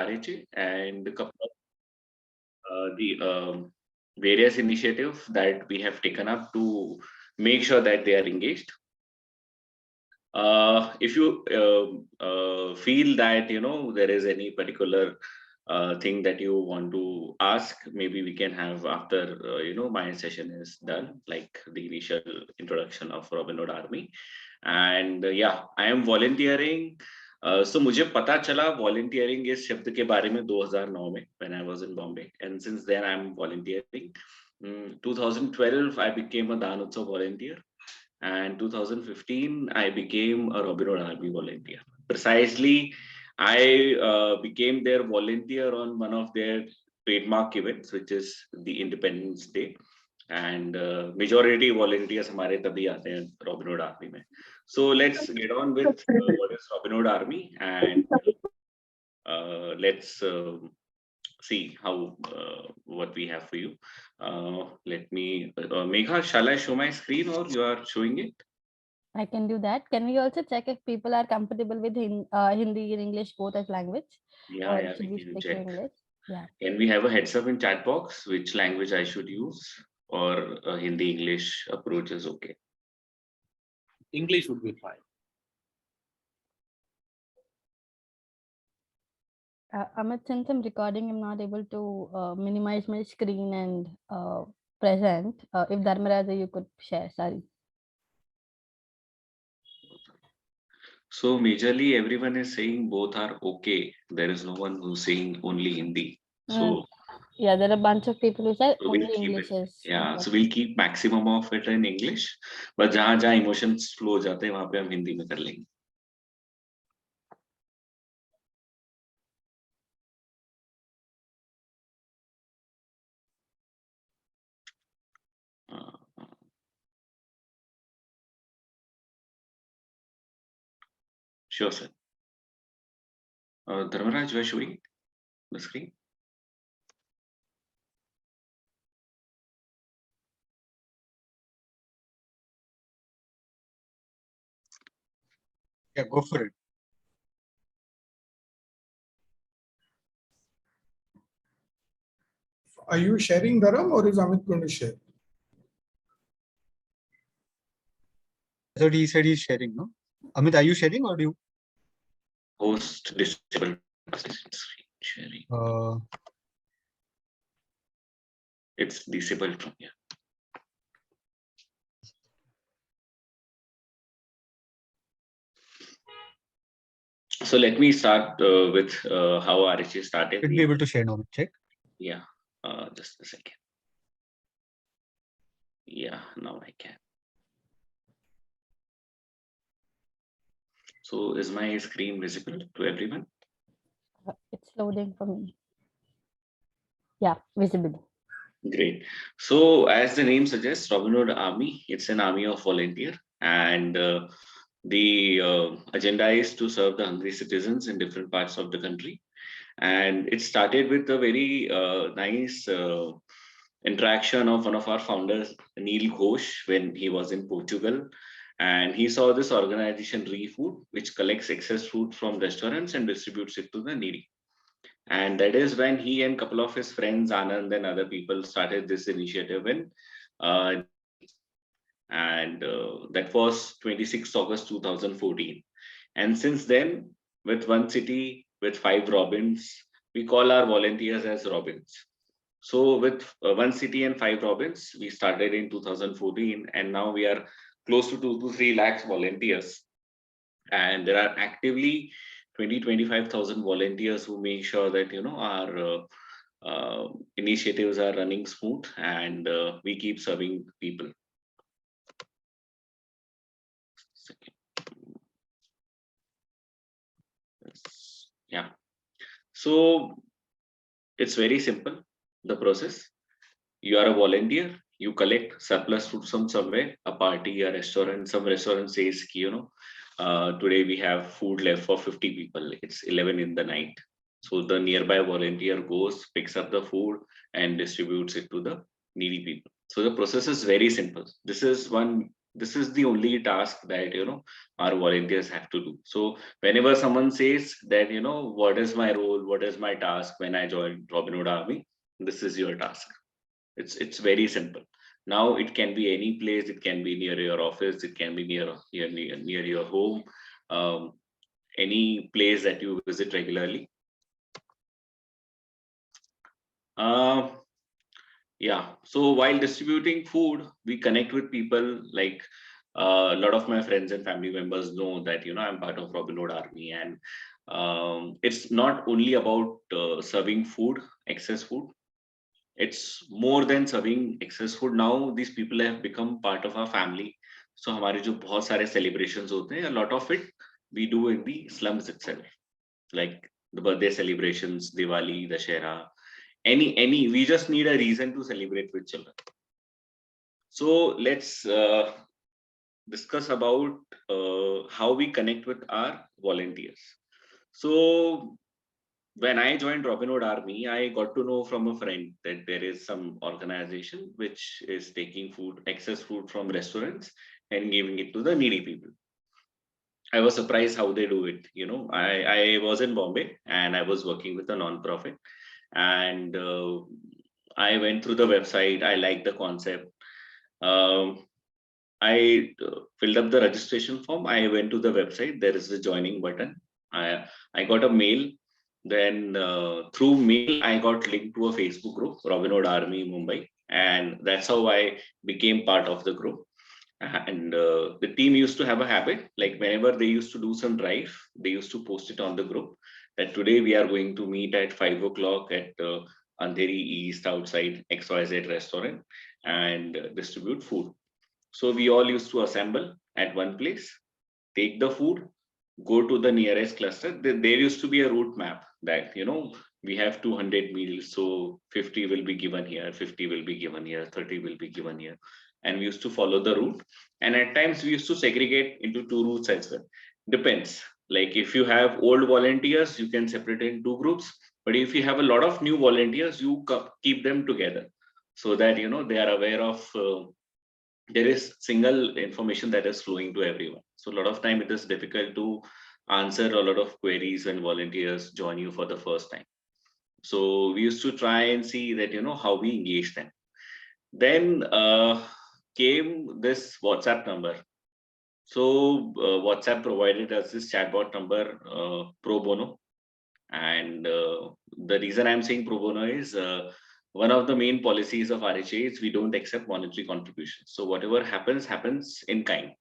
RHA and a couple of the various initiatives that we have taken up to make sure that they are engaged. If you feel that there is any particular thing that you want to ask, maybe we can have after my session is done, like the initial introduction of Robin Hood Army. And yeah, I am volunteering. So मुझे पता चला volunteering इस शब्द के बारे में 2009 में when I was in Bombay, and since then I am volunteering. 2012 I became a Daan Utsav volunteer, and 2015 I became a Robin Hood Army volunteer. Precisely, I became their volunteer on one of their trademark events, which is the Independence Day, and majority volunteers हमारे तभी आते हैं Robin Hood Army में. So let's get on with what is Robin Hood Army, and let's see how what we have for you. Let me, Megha, shall I show my screen or you are showing it? I can do that. Can we also check if people are comfortable with Hindi and English both as language? Yeah, Or should we we can stick to check. English? Yeah. Can we have a heads up in chat box which language I should use, or Hindi English approach is okay? English would be fine. Amit, since I'm recording, I'm not able to minimize my screen and present. If Dharmaraja, you could share. Sorry. So majorly everyone is saying both are okay. There is no one who's saying only Hindi. So yeah, there are a bunch of people who say so only we'll keep English it. is. Yeah, so we'll keep maximum of it in English. But जहाँ जहाँ emotions flow जाते हैं वहाँ पे हम हिंदी में कर लेंगे. Sure, sir. Dharmaraj, you are showing the screen. Yeah, go for it. Are you sharing, Dharam, or is Amit going to share? I thought he said he's sharing, no? Amit, are you sharing or do you? Host disable sharing. It's disabled from here. So let me start with how RHA started. Should be able to share now. Check. Yeah, just a second. Yeah, now I can. So is my screen visible to everyone? It's loading for me. Yeah, visible. Great. So as the name suggests, Robin Hood Army, it's an army of volunteer, and the agenda is to serve the hungry citizens in different parts of the country. And it started with a very nice interaction of one of our founders, Neil Ghosh, when he was in Portugal. And he saw this organization, ReFood, which collects excess food from restaurants and distributes it to the needy. And that is when he and a couple of his friends, Anand and other people, started this initiative in and that was 26 August 2014. And since then, with one city, with 5 Robins, we call our volunteers as Robins. So with one city and 5 Robins, we started in 2014, and now we are close to 2 to 3 lakhs volunteers. And there are actively 25,000 volunteers who make sure that our initiatives are running smooth, and we keep serving people. Yeah, so it's very simple, the process. You are a volunteer, you collect surplus food from somewhere, a party, a restaurant. Some restaurant says today we have food left for 50 people, it's 11 in the night. So the nearby volunteer goes, picks up the food and distributes it to the needy people. So the process is very simple. This is one This is the only task that our volunteers have to do. So whenever someone says that what is my role, what is my task when I joined Robin Hood Army, this is your task. It's very simple. Now it can be any place. It can be near your office. It can be near your home. Any place that you visit regularly. Uh, yeah. So while distributing food, we connect with people. Like a lot of my friends and family members know that I'm part of Robin Hood Army, and it's not only about serving food, excess food. It's more than serving excess food. Now these people have become part of our family. So हमारे जो बहुत सारे celebrations होते हैं, a lot of it we do in the slums itself, like the birthday celebrations, Diwali, Dashera, any. We just need a reason to celebrate with children. So let's discuss about how we connect with our volunteers. So when I joined Robin Hood Army, I got to know from a friend that there is some organization which is taking food, excess food from restaurants and giving it to the needy people. I was surprised how they do it. I was in Bombay and I was working with a non-profit, and I went through the website. I liked the concept. Um, I filled up the registration form. I went to the website. There is a joining button. I got a mail. Then through mail, I got linked to a Facebook group, Robin Hood Army Mumbai, and that's how I became part of the group. And the team used to have a habit, like whenever they used to do some drive, they used to post it on the group that today we are going to meet at 5 o'clock at Andheri East outside XYZ restaurant and distribute food. So we all used to assemble at one place, take the food, go to the nearest cluster. There used to be a route map that, we have 200 meals. So 50 will be given here, 50 will be given here, 30 will be given here. And we used to follow the route. And at times we used to segregate into two routes as well. Depends. Like if you have old volunteers, you can separate in two groups. But if you have a lot of new volunteers, you keep them together so that, they are aware of there is single information that is flowing to everyone. So a lot of time it is difficult to answer a lot of queries when volunteers join you for the first time. So we used to try and see that, how we engage them. Then came this WhatsApp number. So WhatsApp provided us this chatbot number, pro bono. And the reason I'm saying pro bono is one of the main policies of RHA is we don't accept monetary contributions. So whatever happens in kind.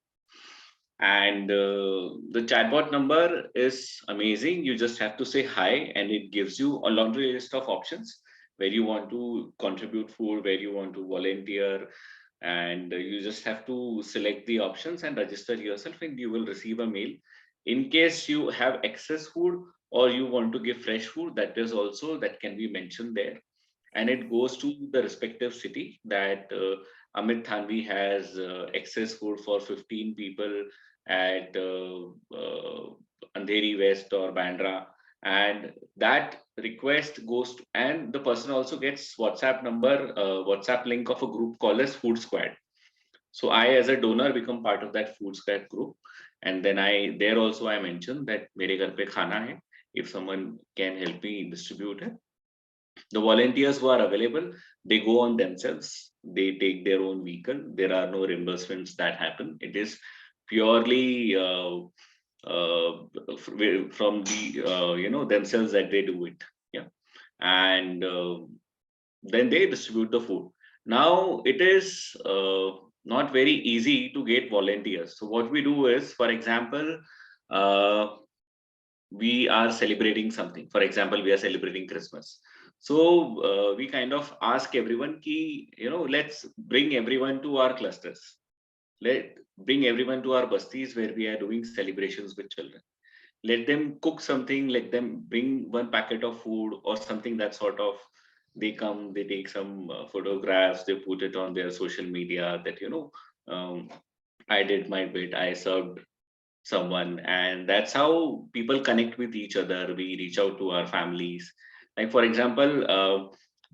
And the chatbot number is amazing. You just have to say hi, and it gives you a laundry list of options where you want to contribute food, where you want to volunteer, and you just have to select the options and register yourself, and you will receive a mail. In case you have excess food or you want to give fresh food, that can be mentioned there, and it goes to the respective city that Amit Thanvi has excess food for 15 people at Andheri West or Bandra, and that request goes to, and the person also gets WhatsApp number, WhatsApp link of a group called as Food Squad. So I, as a donor, become part of that Food Squad group, and then I mentioned that mere ghar pe khana hai. If someone can help me distribute it, the volunteers who are available, they go on themselves. They take their own vehicle. There are no reimbursements that happen. It is purely from the themselves that they do it. Yeah, and then they distribute the food. Now it is not very easy to get volunteers. So what we do is, for example, we are celebrating something. For example, we are celebrating Christmas. So we kind of ask everyone, let's bring everyone to our clusters. Let bring everyone to our bastis where we are doing celebrations with children. Let them cook something. Let them bring one packet of food or something that sort of. They come, they take some photographs, they put it on their social media that, I did my bit, I served someone, and that's how people connect with each other. We reach out to our families. Like for example,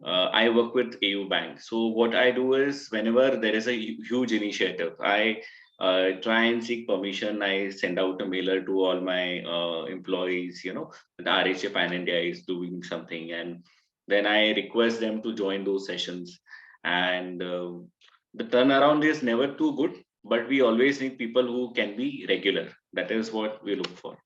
I work with AU Bank. So what I do is, whenever there is a huge initiative, I try and seek permission. I send out a mailer to all my employees, the RHA Pan India is doing something, and then I request them to join those sessions. And the turnaround is never too good, but we always need people who can be regular. That is what we look for.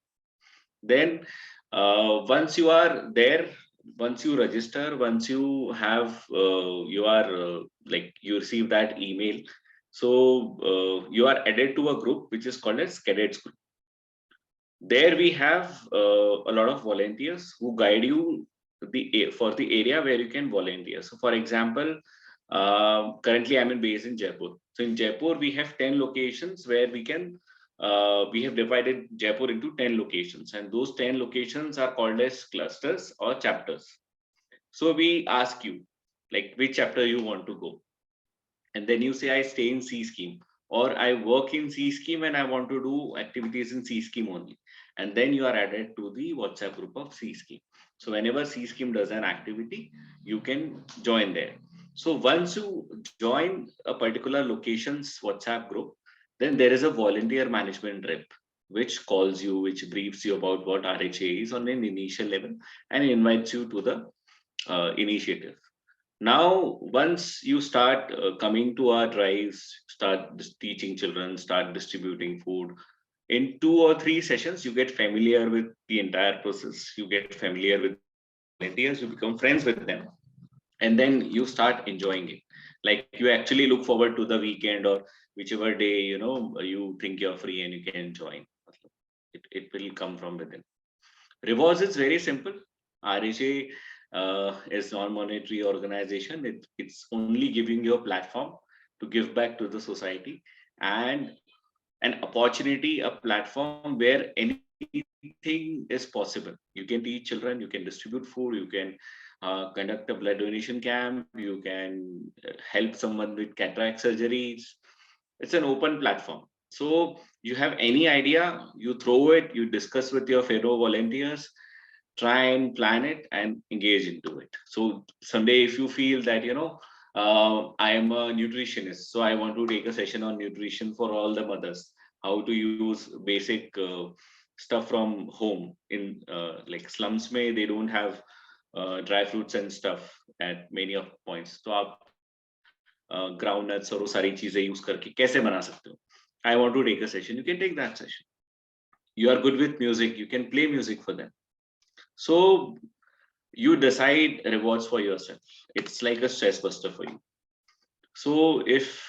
Then once you are there, once you register, once you have you are like you receive that email, so you are added to a group which is called as cadets group. There we have a lot of volunteers who guide you for the area where you can volunteer. So for example, currently I'm based in Jaipur. So in Jaipur we have 10 locations where we have divided Jaipur into 10 locations, and those 10 locations are called as clusters or chapters. So we ask you like which chapter you want to go, and then you say I stay in C scheme, or I work in C scheme and I want to do activities in C scheme only, and then you are added to the WhatsApp group of C scheme. So whenever C scheme does an activity, you can join there. So once you join a particular location's WhatsApp group, then there is a volunteer management rep which calls you, which briefs you about what RHA is on an initial level, and invites you to the initiative. Now, once you start coming to our drives, start teaching children, start distributing food, in 2 or 3 sessions, you get familiar with the entire process. You get familiar with the volunteers, you become friends with them, and then you start enjoying it. Like you actually look forward to the weekend or whichever day you think you're free and you can join. It will come from within. Rewards is very simple. RHA is non-monetary organization. It's only giving you a platform to give back to the society, and an opportunity, a platform where anything is possible. You can teach children, you can distribute food, you can conduct a blood donation camp, you can help someone with cataract surgeries. It's an open platform. So you have any idea, you throw it, you discuss with your fellow volunteers, try and plan it and engage into it. So someday if you feel that I am a nutritionist, so I want to take a session on nutrition for all the mothers, how to use basic stuff from home. In like slums may they don't have dry fruits and stuff at many of points, so आप groundnuts और वो सारी चीजें use करके कैसे बना सकते हो? I want to take a session, you can take that session. You are good with music, you can play music for them. So you decide rewards for yourself. It's like a stress buster for you. So if,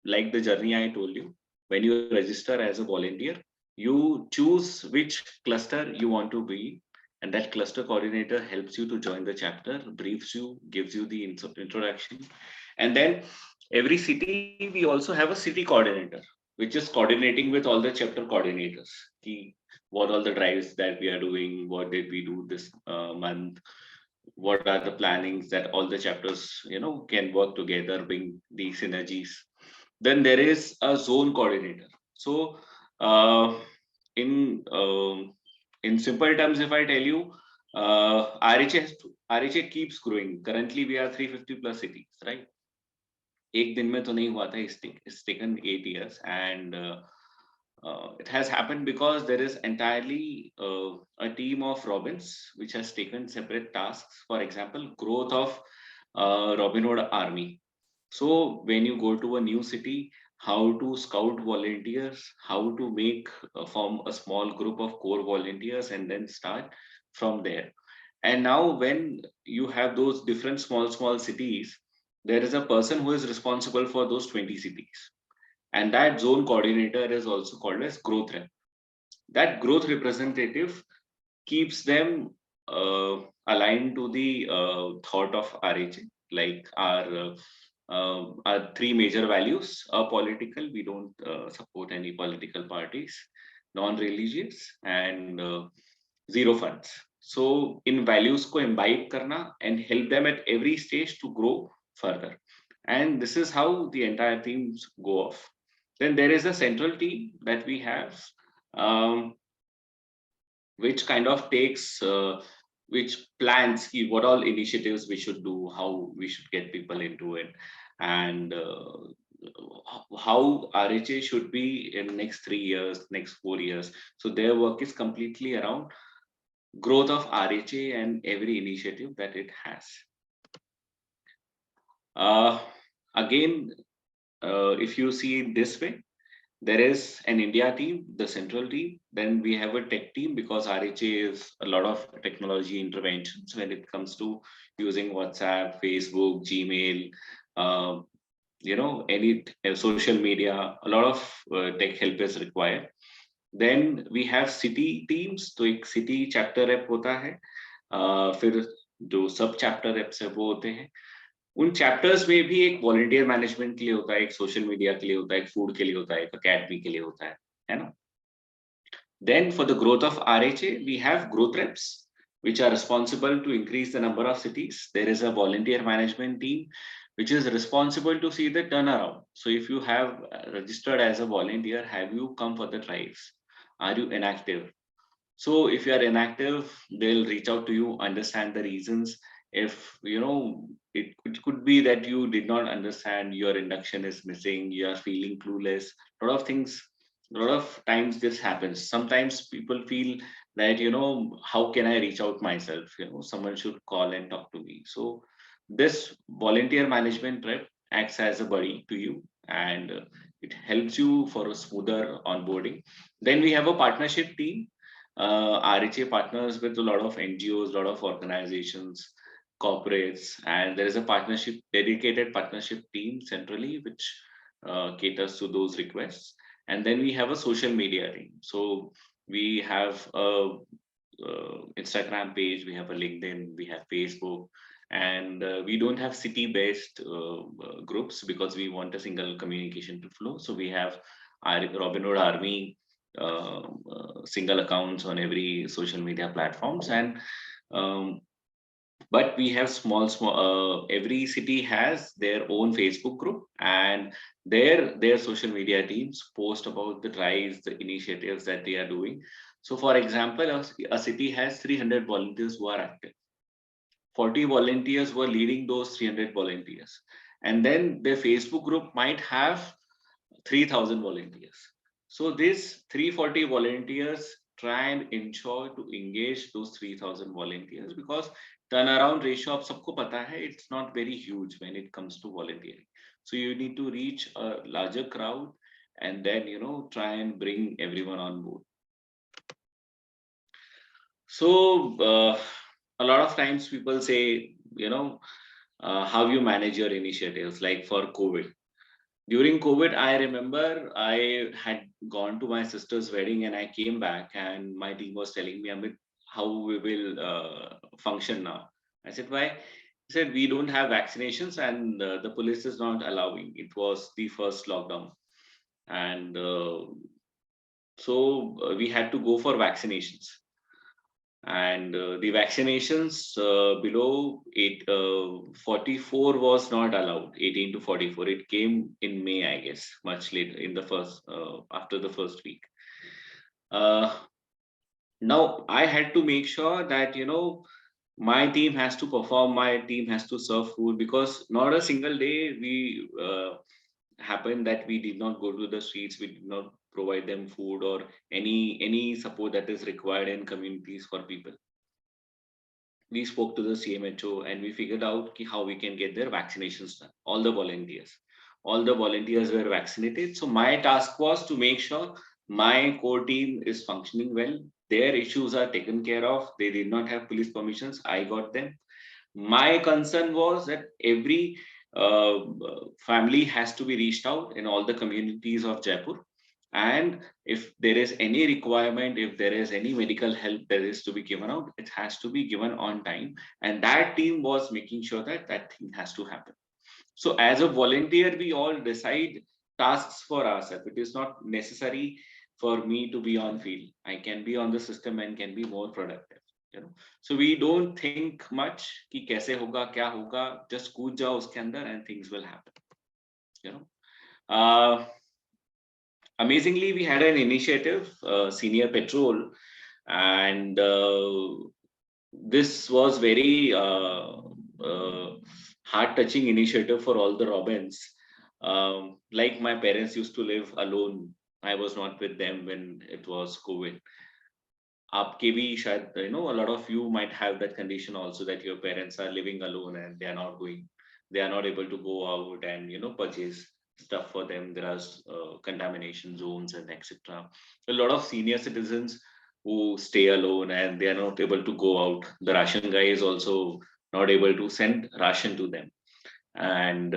like the journey I told you, when you register as a volunteer, you choose which cluster you want to be, and that cluster coordinator helps you to join the chapter, briefs you, gives you the introduction. And then every city, we also have a city coordinator, which is coordinating with all the chapter coordinators. What all the drives that we are doing, what did we do this month, what are the plannings that all the chapters can work together, bring the synergies. Then there is a zone coordinator. So in simple terms, if I tell you, RHA keeps growing. Currently we are 350 plus cities, right? एक दिन में तो नहीं हुआ था. It's taken 8 years, and it has happened because there is entirely a team of Robins which has taken separate tasks. For example, growth of Robin Hood Army. So when you go to a new city, how to scout volunteers, how to make form a small group of core volunteers, and then start from there. And now when you have those different small cities, there is a person who is responsible for those 20 cities. And that zone coordinator is also called as growth rep. That growth representative keeps them aligned to the thought of RHA, like our 3 major values are political. We don't support any political parties, non-religious, and zero funds. So in values ko imbibe karna and help them at every stage to grow further. And this is how the entire teams go off. Then there is a central team that we have, which kind of takes, which plans what all initiatives we should do, how we should get people into it, and how RHA should be in next 3 years, next 4 years. So their work is completely around growth of RHA and every initiative that it has. Again, if you see it this way, there is an India team, the central team. Then we have a tech team because RHA is a lot of technology interventions when it comes to using WhatsApp, Facebook, Gmail, uh, any social media. A lot of tech help is required. Then we have city teams. तो एक city chapter rep होता है. फिर जो सब chapter reps है वो होते हैं. उन चैप्टर्स में भी एक वॉलंटियर मैनेजमेंट के लिए होता है, एक सोशल मीडिया के लिए होता है, एक फूड के लिए होता है, एक अकेडमी के लिए होता है ना. Then for the growth of RHA, we have growth reps, which are responsible to increase the number of cities. There is a volunteer management team, which is responsible to see the turnaround. So if you have registered as a volunteer, have you come for the drives? Are you inactive? So if you are inactive, they'll reach out to you, understand the reasons. If it could be that you did not understand, your induction is missing, you are feeling clueless. A lot of things, a lot of times this happens. Sometimes people feel that how can I reach out myself? Someone should call and talk to me. So this volunteer management rep acts as a buddy to you, and it helps you for a smoother onboarding. Then we have a partnership team. RHA partners with a lot of NGOs, a lot of organizations, corporates, and there is a dedicated partnership team centrally, which caters to those requests. And then we have a social media team. So we have a Instagram page, we have a LinkedIn, we have Facebook, and we don't have city-based groups because we want a single communication to flow. So we have Robinhood Army single accounts on every social media platforms, and but we have small every city has their own Facebook group, and their social media teams post about the drives, the initiatives that they are doing. So for example, a city has 300 volunteers who are active. 40 volunteers were leading those 300 volunteers, and then their Facebook group might have 3,000 volunteers. So these 340 volunteers try and ensure to engage those 3,000 volunteers, because turnaround ratio of sabko pata hai, it's not very huge when it comes to volunteering. So you need to reach a larger crowd and then try and bring everyone on board. So a lot of times people say, how you manage your initiatives, like for COVID. During COVID, I remember I had gone to my sister's wedding and I came back and my team was telling me, Amit, how we will function now. I said, why? He said, we don't have vaccinations and the police is not allowing. It was the first lockdown. And so we had to go for vaccinations. And the vaccinations below 44 was not allowed. 18 to 44, it came in May, I guess, much later, in the first after the first week. Now I had to make sure that my team has to perform, my team has to serve food, because not a single day we happened that we did not go to the streets, we did not provide them food or any support that is required in communities for people. We spoke to the CMHO and we figured out how we can get their vaccinations done. All the volunteers were vaccinated. So my task was to make sure my core team is functioning well. Their issues are taken care of. They did not have police permissions. I got them. My concern was that every family has to be reached out in all the communities of Jaipur. And if there is any requirement, if there is any medical help that is to be given out, it has to be given on time. And that team was making sure that that thing has to happen. So as a volunteer, we all decide tasks for ourselves. It is not necessary for me to be on field. I can be on the system and can be more productive. So we don't think much कि कैसे होगा, क्या होगा, just कूद जाओ उसके अंदर and things will happen. Amazingly, we had an initiative, Senior Patrol, and this was very heart-touching initiative for all the Robins. Like my parents used to live alone. I was not with them when it was COVID. आपके भी शायद, a lot of you might have that condition also, that your parents are living alone and they are not able to go out and purchase stuff for them. There are contamination zones and etc. A lot of senior citizens who stay alone and they are not able to go out. The ration guy is also not able to send ration to them. And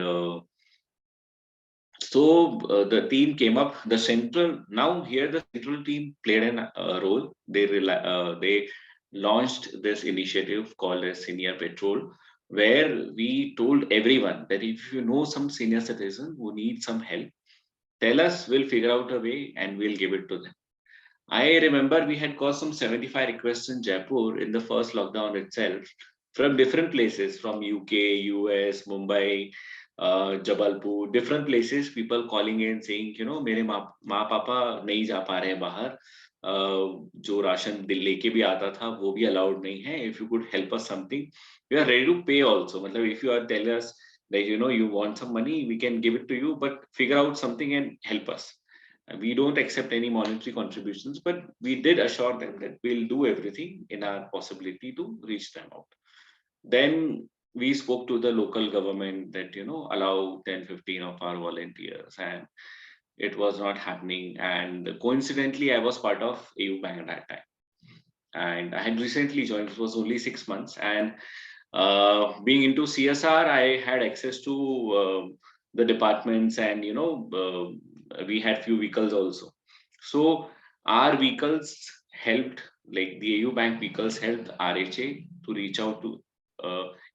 so the team came up. The central now here the central team played a role. They launched this initiative called as Senior Patrol, where we told everyone that if you know some senior citizen who needs some help, tell us. We'll figure out a way and we'll give it to them. I remember we had got some 75 requests in Jaipur in the first lockdown itself from different places, from UK, US, Mumbai, Jabalpur, different places, people calling in saying, मेरे माँ पापा नहीं जा पा रहे हैं बाहर, जो राशन लेके भी आता था वो भी allowed नहीं है. If you could help us something, we are ready to pay also. मतलब if you are telling us that you want some money, we can give it to you, but figure out something and help us. We don't accept any monetary contributions, but we did assure them that we'll do everything in our possibility to reach them out. Then we spoke to the local government that, allow 10, 15 of our volunteers, and it was not happening. And coincidentally, I was part of AU Bank at that time. And I had recently joined, it was only 6 months. And being into CSR, I had access to the departments, and we had few vehicles also. So our vehicles helped, like the AU Bank vehicles helped RHA to reach out to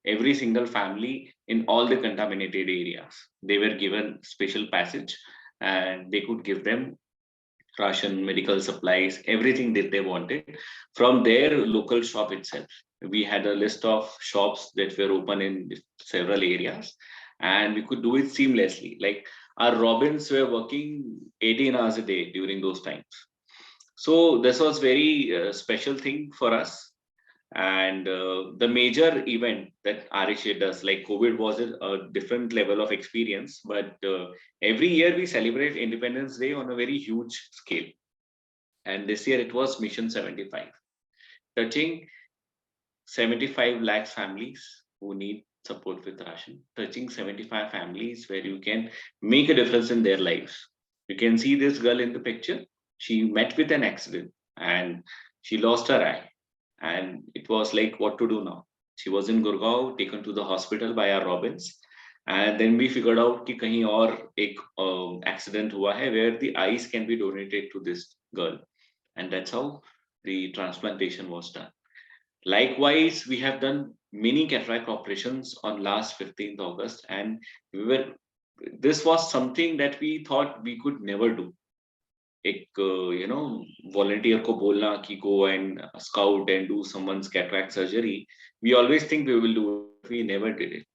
every single family in all the contaminated areas. They were given special passage and they could give them ration, medical supplies, everything that they wanted from their local shop itself. We had a list of shops that were open in several areas, and we could do it seamlessly. Like our Robins were working 18 hours a day during those times. So this was very special thing for us. And the major event that RHA does, like COVID was a different level of experience, but every year we celebrate Independence Day on a very huge scale. And this year it was Mission 75, touching 75 lakh families who need support with ration, touching 75 families where you can make a difference in their lives. You can see this girl in the picture. She met with an accident and she lost her eye. And it was like, what to do now? She was in Gurgaon, taken to the hospital by our Robins. And then we figured out कि कहीं और एक accident हुआ है where the eyes can be donated to this girl. And that's how the transplantation was done. Likewise, we have done many cataract operations on last 15th August, and this was something that we thought we could never do. एक volunteer को बोलना कि go and scout and do someone's cataract surgery, we always think we will do it. We never did it.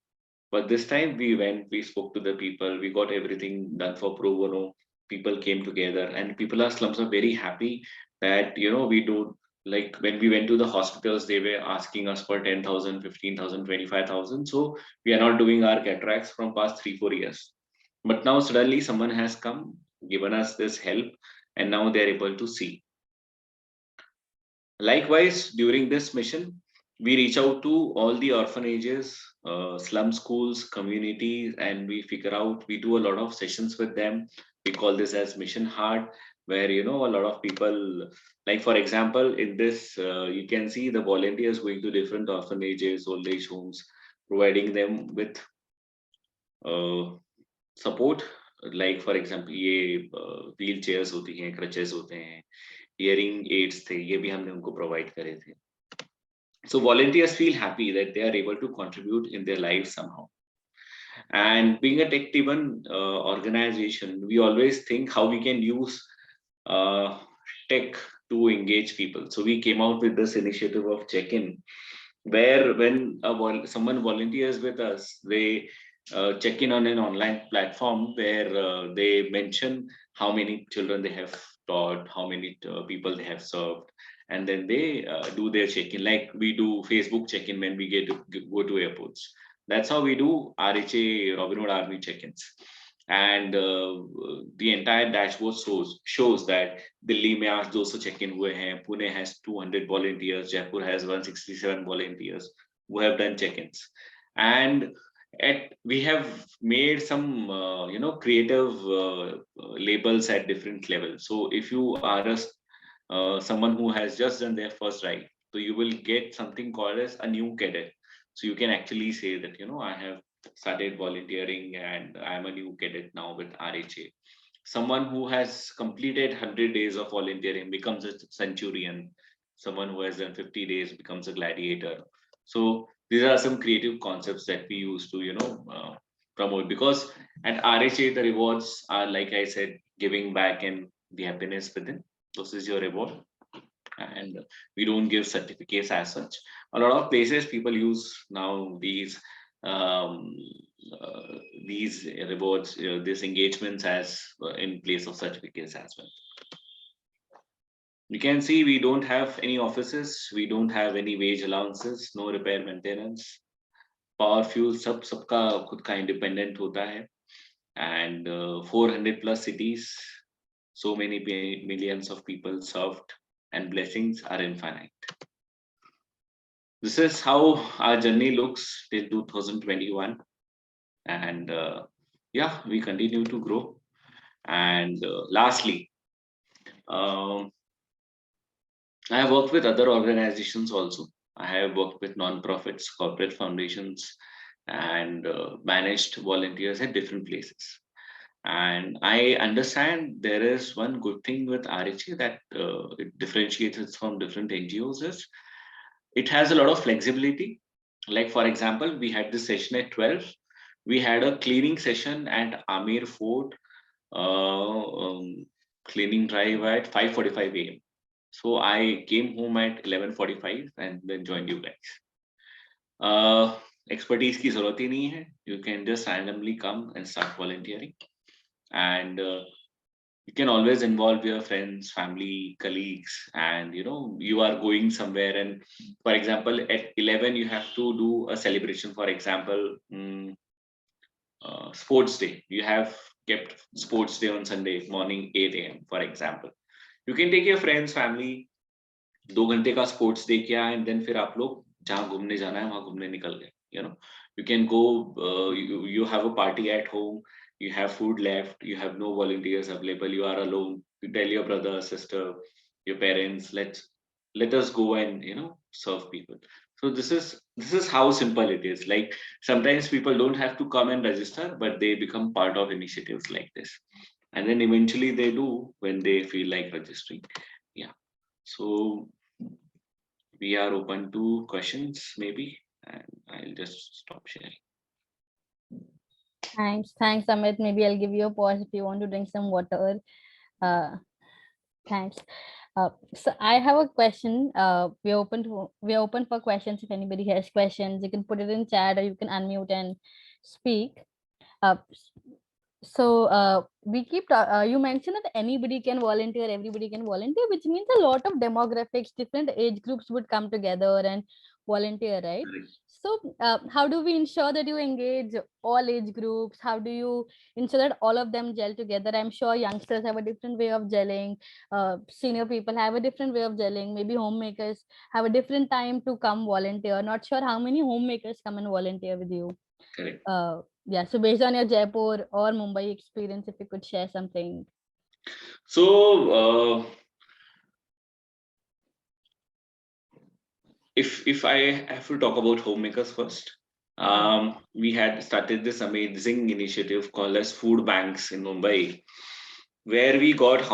But this time we went, we spoke to the people, we got everything done for pro bono. People came together, and people are slums are very happy that we do. Like when we went to the hospitals, they were asking us for 10,000, 15,000, 25,000. So we are not doing our cataracts from past 3-4 years. But now suddenly someone has come, given us this help, and now they are able to see. Likewise, during this mission, we reach out to all the orphanages, slum schools, communities, and we figure out, we do a lot of sessions with them. We call this as Mission Heart, where a lot of people, like for example, in this, you can see the volunteers going to different orphanages, old age homes, providing them with support. Like for example, ये wheel chairs होती हैं, crutches होते हैं, hearing aids थे, ये भी हमने उनको provide करे थे. So volunteers feel happy that they are able to contribute in their lives somehow. And being a tech-driven organization, we always think how we can use tech to engage people. So we came out with this initiative of check-in, where when someone volunteers with us, they check in on an online platform where they mention how many children they have taught, how many people they have served, and then they do their check-in. Like we do Facebook check-in when we go to airports. That's how we do RHA Robin Hood Army check-ins. and the entire dashboard shows that Delhi में आज 200 check-in हुए हैं, Pune has 200 volunteers, Jaipur has 167 volunteers who have done check-ins, and we have made some creative labels at different levels. So if you are someone who has just done their first ride, so you will get something called as a new cadet. So you can actually say that I have started volunteering and I'm a new cadet now with RHA. Someone who has completed 100 days of volunteering becomes a centurion. Someone who has done 50 days becomes a gladiator. So these are some creative concepts that we use to promote, because at RHA the rewards are, like I said, giving back and the happiness within. This is your reward, and we don't give certificates as such. A lot of places people use now um, these rewards, these engagements as in place of certificates as well. You can see we don't have any offices, we don't have any wage allowances, no repair maintenance, power fuel सब सबका खुद का independent होता है, and 400 plus cities, so many millions of people served, and blessings are infinite. This is how our journey looks till 2021, and yeah, we continue to grow. And lastly, um, I have worked with other organizations also. I have worked with non-profits, corporate foundations, and managed volunteers at different places. And I understand there is one good thing with RHA that it differentiates it from different NGOs is it has a lot of flexibility. Like for example, we had this session at 12. We had a cleaning session at Amir Fort, cleaning drive at 5:45 a.m. So I came home at 11:45 and then joined you guys. Expertise की जरूरत ही नहीं है. You can just randomly come and start volunteering, and you can always involve your friends, family, colleagues, and you are going somewhere, and for example at 11 you have to do a celebration. For example, sports day, you have kept sports day on Sunday morning 8 a.m. for example. You can take your friends, family, 2 घंटे का sports day किया, and then फिर आप लोग जहाँ घूमने जाना है वहां घूमने निकल गए. You can go, you have a party at home, you have food left, you have no volunteers available, you are alone, you tell your brother, sister, your parents, let us go and serve people. So this is how simple it is. Like sometimes people don't have to come and register, but they become part of initiatives like this, and then eventually they do when they feel like registering. Yeah. So we are open to questions maybe, and I'll just stop sharing. Thanks, Amit. Maybe I'll give you a pause if you want to drink some water. Thanks. So I have a question. We're open for questions. If anybody has questions, you can put it in chat or you can unmute and speak. You mentioned that anybody can volunteer, everybody can volunteer, which means a lot of demographics, different age groups would come together and volunteer, right? So how do we ensure that you engage all age groups? How do you ensure that all of them gel together? I'm sure youngsters have a different way of gelling. Senior people have a different way of gelling. Maybe homemakers have a different time to come volunteer. Not sure how many homemakers come and volunteer with you. Correct. Yeah, so based on your Jaipur or Mumbai experience, if you could share something. So if I have to talk about homemakers first, we had started this amazing initiative called as food banks in Mumbai, where we got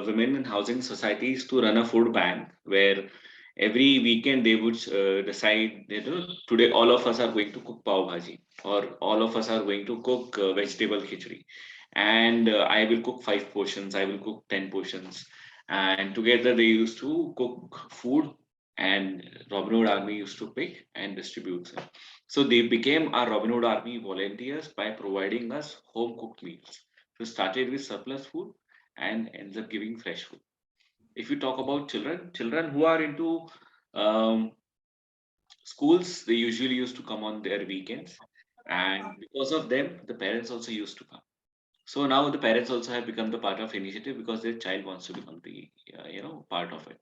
women in housing societies to run a food bank, where every weekend they would decide, today all of us are going to cook pav bhaji, or all of us are going to cook vegetable khichdi, and I will cook 5 portions, I will cook 10 portions, and together they used to cook food, and Robin Hood Army used to pick and distribute them. So they became our Robin Hood Army volunteers by providing us home cooked meals. So started with surplus food and ends up giving fresh food. If you talk about children who are into schools, they usually used to come on their weekends, and because of them, the parents also used to come. So now the parents also have become the part of initiative because their child wants to become the part of it.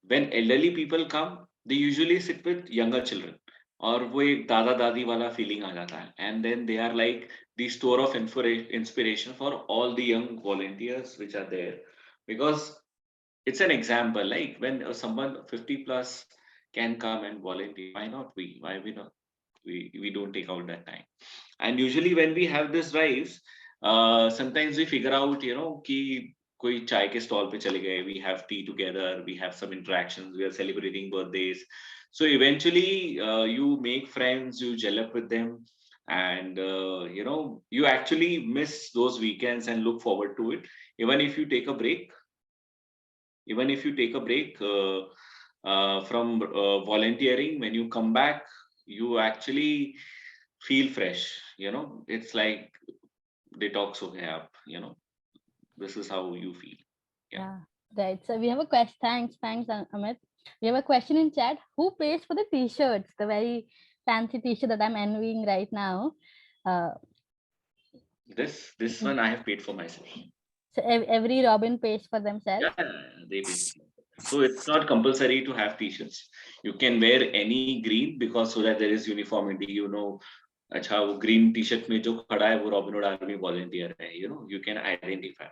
When elderly people come, they usually sit with younger children, और वो एक दादा दादी वाला feeling आ जाता है, and then they are like the store of inspiration for all the young volunteers which are there, because it's an example, like when someone 50 plus can come and volunteer, why not we? Why we not? We don't take out that time. And usually when we have this drives, sometimes we figure out, कि कोई चाय के stall पे चले गए, we have tea together, we have some interactions, we are celebrating birthdays. So eventually, you make friends, you gel up with them, and you actually miss those weekends and look forward to it. Even if you take a break, even if you take a break from volunteering, when you come back, you actually feel fresh. It's like detox ho gaya aap, this is how you feel. Yeah, right. So we have a question. Thanks, Amit. We have a question in chat. Who pays for the t-shirts? The very fancy t-shirt that I'm envying right now. Uh, This one I have paid for myself. so every Robin pays for themselves. Yeah, they pay. So it's not compulsory to have t-shirts. You can wear any green, because so that there is uniformity. अच्छा वो green t-shirt में जो खड़ा है वो Robin Hood Army volunteer है. You can identify.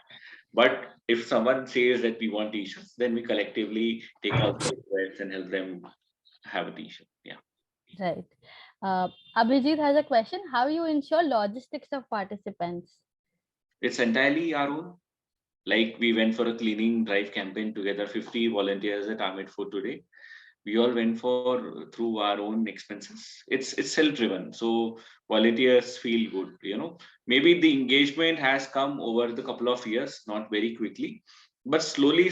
But if someone says that we want t-shirts, then we collectively take out the requests and help them have a t-shirt. Yeah. Right. Abhijit has a question. How you ensure logistics of participants? It's entirely our own. Like we went for a cleaning drive campaign together, 50 volunteers at Amit for today. We all went for through our own expenses. It's self-driven, so volunteers feel good. Maybe the engagement has come over the couple of years, not very quickly, but slowly,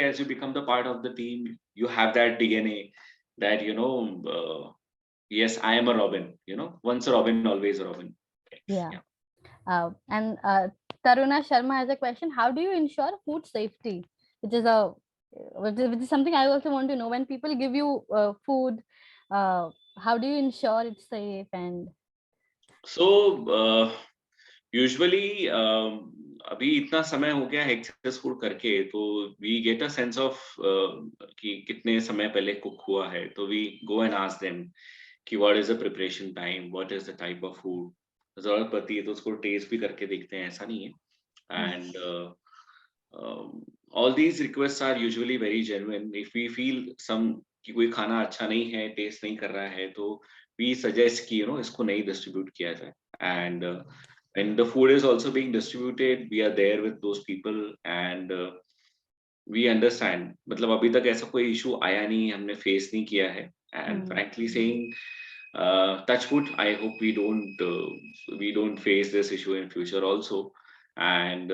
as you become the part of the team, you have that DNA that yes, I am a Robin. Once a Robin, always a Robin. Yeah. And Taruna Sharma has a question. How do you ensure food safety? Which is something I also want to know. When people give you food, how do you ensure it's safe? And So usually अभी इतना समय हो गया है access food करके, तो we get a sense of कि कितने समय पहले कुक हुआ है, तो we go and ask them कि what is the preparation time, what is the type of food, जरूरत पड़ती है तो उसको टेस्ट भी करके देखते हैं, ऐसा नहीं है. And all these request are usually very genuine. If we feel some कि कोई खाना अच्छा नहीं है, टेस्ट नहीं कर रहा है, तो वी सजेस्ट कि इसको नहीं डिस्ट्रीब्यूट किया जाए. And when the food is also being distributed, we are there with those people, and we understand. मतलब अभी तक ऐसा कोई issue आया नहीं, हमने face नहीं किया है. And frankly saying, touch wood, I hope we don't face this issue in future also. And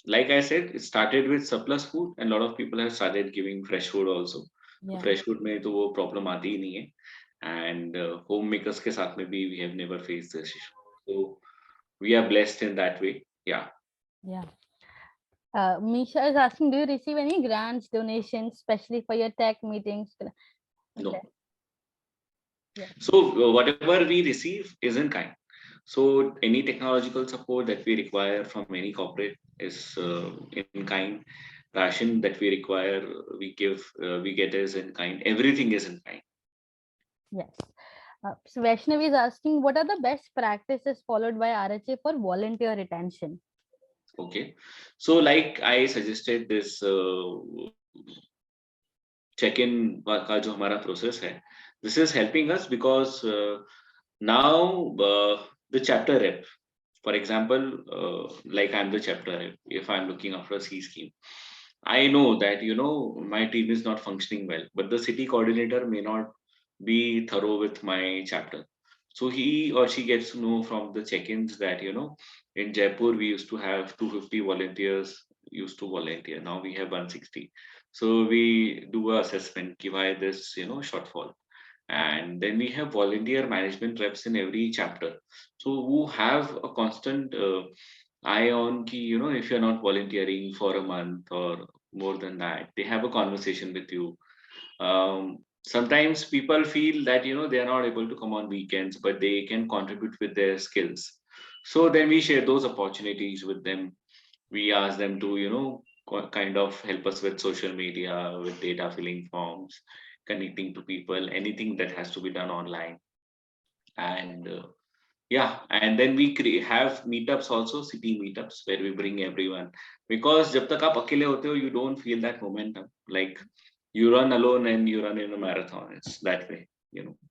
like I said, it started with surplus food, and a lot of people have started giving fresh food also. yeah. Fresh food में तो वो problem आती ही नहीं है. And homemakers के साथ में भी we have never faced this issue. So we are blessed in that way. Yeah. Yeah. Misha is asking, do you receive any grants, donations, especially for your tech meetings? No. Okay. Yeah. So whatever we receive is in kind. So any technological support that we require from any corporate is in kind. Ration that we require, we get is in kind. Everything is in kind. Yes. So Vaishnavi is asking, what are the best practices followed by RHA for volunteer retention? Okay. So like I suggested this check-in का जो हमारा process है, this is helping us because now the chapter rep, for example, like I'm the chapter rep, if I'm looking after a C scheme, I know that my team is not functioning well, but the city coordinator may not be thorough with my chapter. So he or she gets to know from the check-ins that in Jaipur we used to have 250 volunteers used to volunteer. Now we have 160. So we do a assessment, ki why this shortfall. And then we have volunteer management reps in every chapter, so who have a constant eye on ki if you're not volunteering for a month or more than that, they have a conversation with you. Sometimes people feel that they are not able to come on weekends, but they can contribute with their skills. So then we share those opportunities with them. We ask them to, kind of help us with social media, with data filling forms, connecting to people, anything that has to be done online. And yeah, and then we have meetups also, city meetups, where we bring everyone. Because jab tak aap akele hote ho, you don't feel that momentum. Like you run alone and you run in a marathon. It's that way,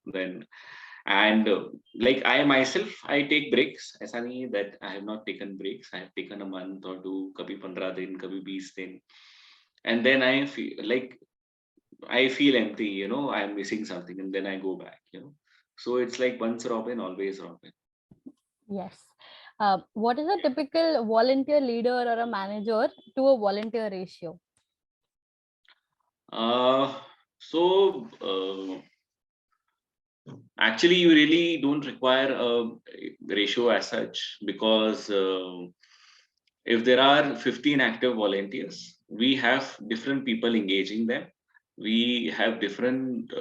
Then and like I myself, I take breaks. ऐसा नहीं है that I have not taken breaks. I have taken a month or two, कभी 15 दिन, कभी 20 दिन, and then I feel empty. I am missing something, and then I go back. So it's like once Robin, always Robin. Yes. What is a typical volunteer leader or a manager to a volunteer ratio? So actually, you really don't require a ratio as such, because if there are 15 active volunteers, we have different people engaging them. We have different,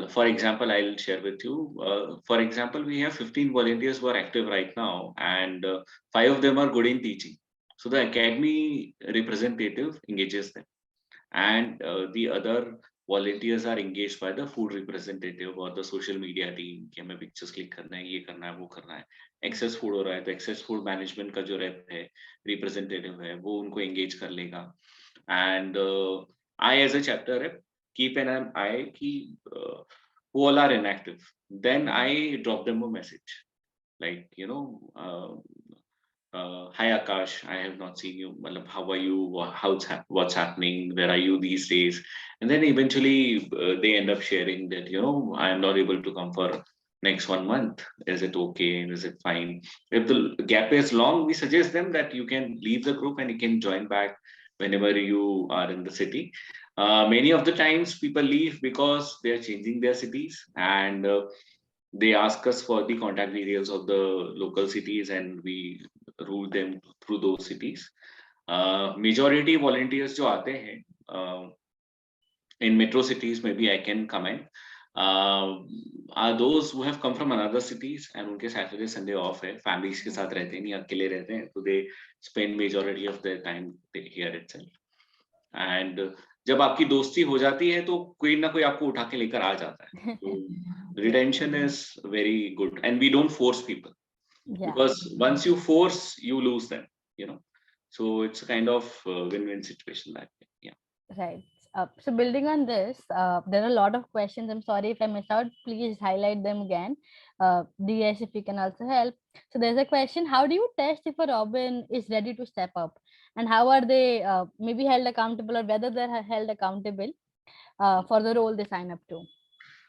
for example, I'll share with you. For example, we have 15 volunteers who are active right now, and 5 of them are good in teaching. So the academy representative engages them, and the other volunteers are engaged by the food representative or the social media team कि हमें pictures click करना है, ये करना है, वो करना है. Excess food हो रहा है तो excess food management का जो rep है, representative है, वो उनको engage कर लेगा. And I as a chapter rep keep an eye कि who all are inactive. Then I drop them a message like, hi Akash, I have not seen you. How are you? What's happening? Where are you these days? And then eventually they end up sharing that, I am not able to come for next 1 month. Is it okay? Is it fine? If the gap is long, we suggest them that you can leave the group and you can join back whenever you are in the city. Many of the times people leave because they are changing their cities, and they ask us for the contact details of the local cities, and we route them through those cities. Majority volunteers जो आते हैं in metro cities, maybe I can comment, are those who have come from another cities and उनके Saturday Sunday off है, families के साथ रहते हैं, नहीं अकेले रहते हैं, so they spend majority of their time here itself. And जब आपकी दोस्ती हो जाती है तो कोई ना कोई आपको उठा के लेकर आ जाता है. So retention is very good, and we don't force people, because once you force, you lose them. So it's a kind of win-win situation that way. Yeah. Right. So building on this, there are a lot of questions. I'm sorry if I missed out. Please highlight them again. DS, if you can also help. So there's a question: how do you test if a Robin is ready to step up, and how are they maybe held accountable, or whether they're held accountable for the role they sign up to?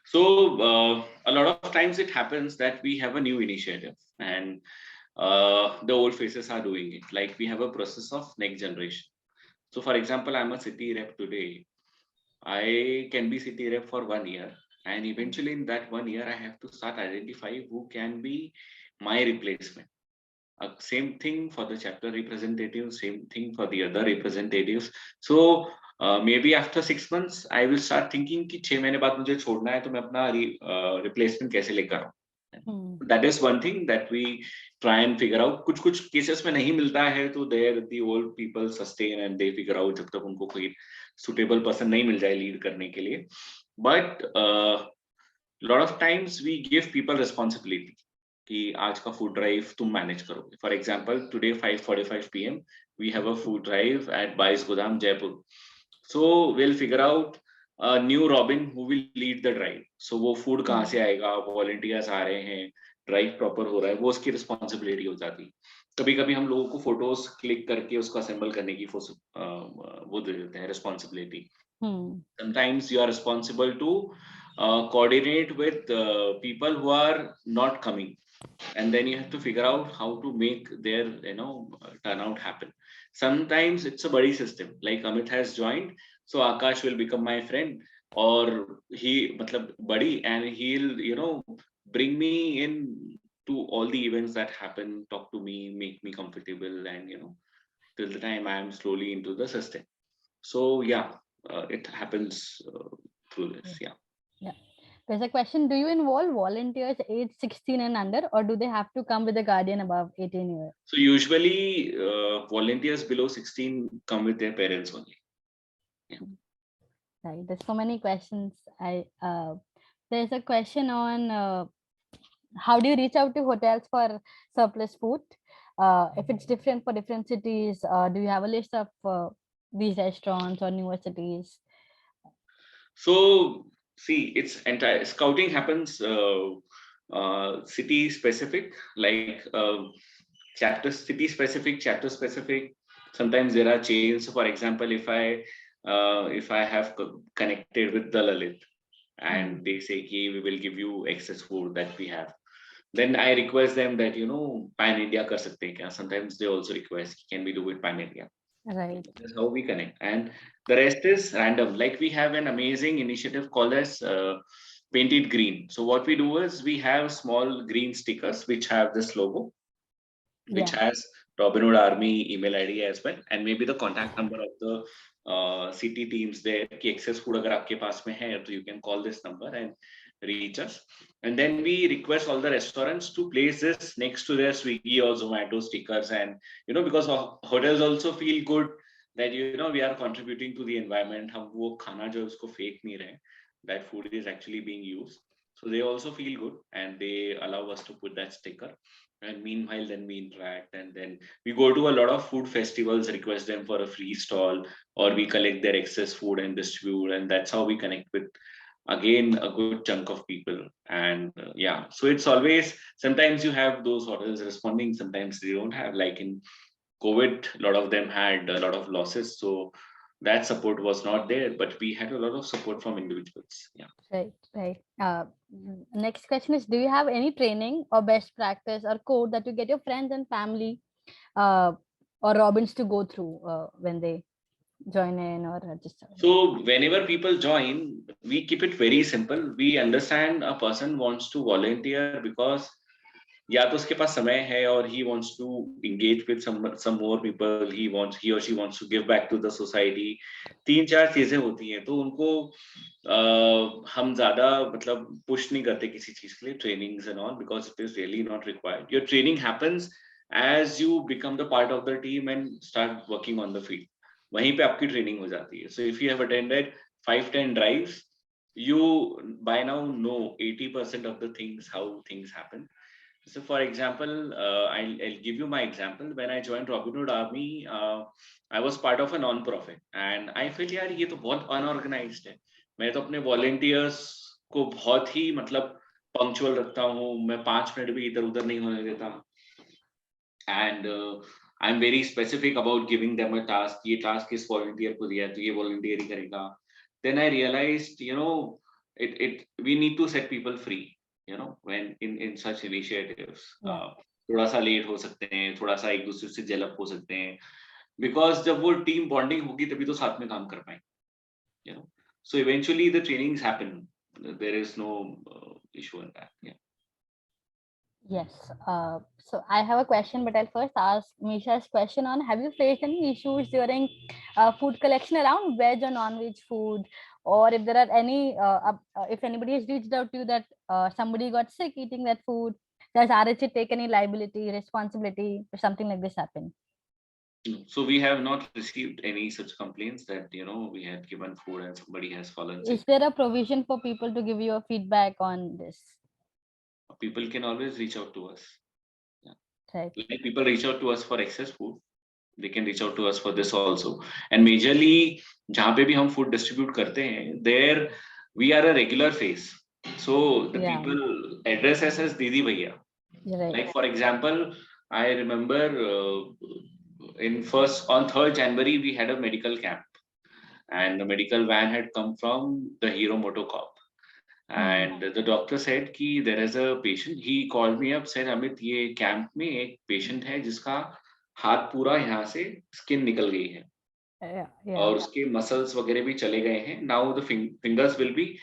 So a lot of times it happens that we have a new initiative, and the old faces are doing it. Like we have a process of next generation. So for example, I'm a city rep today. I can be city rep for 1 year, and eventually in that 1 year, I have to start identify who can be my replacement. Same thing for the chapter representatives, same thing for the other representatives. So maybe after 6 months, I will start thinking कि 6 महीने बाद मुझे छोड़ना है तो मैं अपना replacement कैसे लेकर आऊँ. That is one thing that we try and figure out. कुछ cases में नहीं मिलता है तो there the old people sustain and they figure out जब तक उनको कोई suitable person नहीं मिल जाए lead करने के लिए. But lot of times we give people responsibility कि आज का food drive तुम manage करोगे. For example, today 5:45 p.m. we have a food drive at Bais Godam, Jaipur. So we'll figure out a new Robin who will lead the drive. So वो food कहाँ से आएगा, volunteers आ रहे हैं, drive proper हो रहा है, वो उसकी responsibility हो जाती. कभी-कभी हम लोगों को photos click करके उसको assemble करने की वो दे देते हैं responsibility. Sometimes you are responsible to coordinate with people who are not coming, and then you have to figure out how to make their turnout happen. Sometimes it's a buddy system, like Amit has joined, so Akash will become my friend, or he matlab buddy, and he'll bring me in to all the events that happen, talk to me, make me comfortable, and till the time I am slowly into the system. So yeah, it happens through this. Yeah. There's a question: do you involve volunteers age 16 and under, or do they have to come with a guardian above 18 years? So usually volunteers below 16 come with their parents only. Right. There's so many questions. There's a question on how do you reach out to hotels for surplus food? If it's different for different cities, do you have a list of these restaurants or newer cities? So see, it's entire scouting happens city specific, like city specific, chapter specific. Sometimes there are chains. For example, if I have connected with the Lalit and they say ki we will give you excess food that we have, then I request them that pan India kar sakte hain kya. Sometimes they also request can we do it pan India. Right. That's how we connect, and the rest is random. Like we have an amazing initiative called as Painted Green. So what we do is we have small green stickers which have this logo, which has Robin Hood Army email ID as well, and maybe the contact number of the city teams there. कि excess food अगर आपके पास में है, so you can call this number and reach us. And then we request all the restaurants to place this next to their Swiggy or Zomato stickers, and because hotels also feel good that we are contributing to the environment. हम वो खाना जो है उसको फेंक नहीं रहे. That food is actually being used, so they also feel good and they allow us to put that sticker. And meanwhile, then we interact, and then we go to a lot of food festivals, request them for a free stall, or we collect their excess food and distribute, and that's how we connect with again a good chunk of people. And yeah, so it's always, sometimes you have those hotels responding, sometimes they don't have. Like in COVID, a lot of them had a lot of losses, so that support was not there, but we had a lot of support from individuals. Yeah. Right. Next question is: do you have any training or best practice or code that you get your friends and family or Robins to go through when they join in or register? So whenever people join, we keep it very simple. We understand a person wants to volunteer because या तो उसके पास समय है और he wants to engage with some more people, he or she wants to give back to the society. 3-4 चीजें होती हैं, तो उनको हम ज्यादा मतलब पुश नहीं करते किसी चीज के लिए, trainings and all, because it is really not required. Your training happens as you become the part of the team and start working on the field. वहीं पे आपकी ट्रेनिंग हो जाती है. So if you have attended 5-10 drives, you by now know 80% of the things, how things happen. So for example, I'll give you my example. When I joined Robin Hood Army, I was part of a non-profit, and I felt यार ये तो बहुत unorganized है. मैं तो अपने volunteers को बहुत ही मतलब punctual रखता हूँ. मैं 5 मिनट भी इधर उधर नहीं होने देता. And I'm very specific about giving them a task. ये task इस volunteer को दिया तो ये volunteer ही करेगा. Then I realized, we need to set people free. When in such initiatives, थोड़ा सा लेट हो सकते हैं, थोड़ा सा एक दूसरे से जेलअप हो सकते हैं, because जब वो टीम बॉन्डिंग होगी तभी तो साथ में काम कर पाएंगे. So eventually the trainings happen. There is no issue in that. Yes. So I have a question, but I'll first ask Misha's question on: have you faced any issues during food collection around veg or non-veg food, or if there are any, if anybody has reached out to you that somebody got sick eating that food, does RHA take any liability, responsibility if something like this happen? So we have not received any such complaints that we had given food and somebody has fallen sick. Is there a provision for people to give you a feedback on this? People can always reach out to us. Right. Like people reach out to us for excess food, they can reach out to us for this also. And majorly जहाँ पे भी हम food distribute करते हैं, there we are a regular face. So the people address us as Didi Bhaiya. Right. Like for example, I remember on 3rd January we had a medical camp, and the medical van had come from the Hero Motocop. And the doctor said कि there is a patient. He called me up, said Amit, ये camp में एक patient है जिसका हाथ पूरा यहाँ से skin निकल गई है, और उसके muscles वगैरह भी चले गए हैं. Now the fingers will be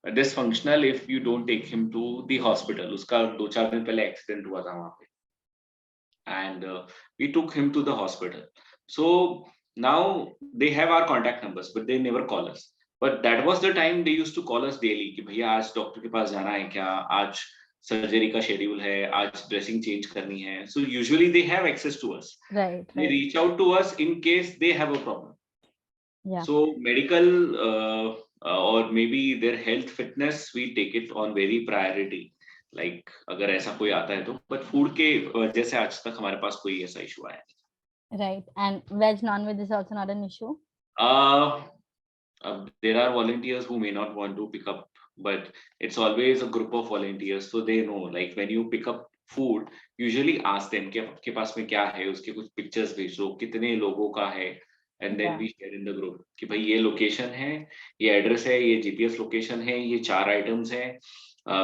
dysfunctional if you don't take him to the hospital. उसका 2-4 दिन पहले accident हुआ था वहाँ पे, and we took him to the hospital. So now they have our contact numbers, but they never call us. But that was the time they used to call us daily कि भैया आज doctor के पास जाना है क्या, आज surgery का schedule है, आज ड्रेसिंग चेंज करनी है. So usually they have access to us. Right. They reach out to us in case they have a problem. Yeah. So medical or maybe their health fitness, we take it on very priority. Like अगर ऐसा कोई आता है तो, but food के वजह से आज तक हमारे पास कोई ऐसा issue आया नहीं. Right. And veg, non-veg is also not an issue. There are volunteers who may not want to pick up, but it's always a group of volunteers, so they know. Like when you pick up food, usually ask them कि आपके पास में क्या है, उसके कुछ pictures भेजो, कितने लोगों का है, and then we share in the group कि भाई ये location है, ये address है, ये GPS location है, ये 4 items हैं,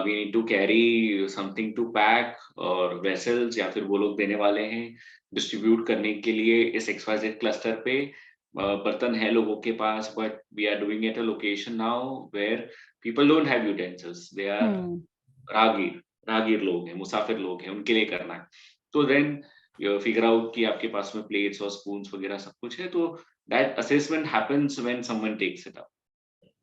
we need to carry something to pack और vessels या फिर वो लोग देने वाले हैं distribute करने के लिए इस XYZ cluster पे बर्तन है लोगों के पास, but we are doing it at a location now where people don't have utensils. They are रागीर लोग हैं, मुसाफिर लोग हैं, उनके लिए करना है. तो then you figure out कि आपके पास में plates और spoons वगैरह सब कुछ है. तो that assessment happens when someone takes it up.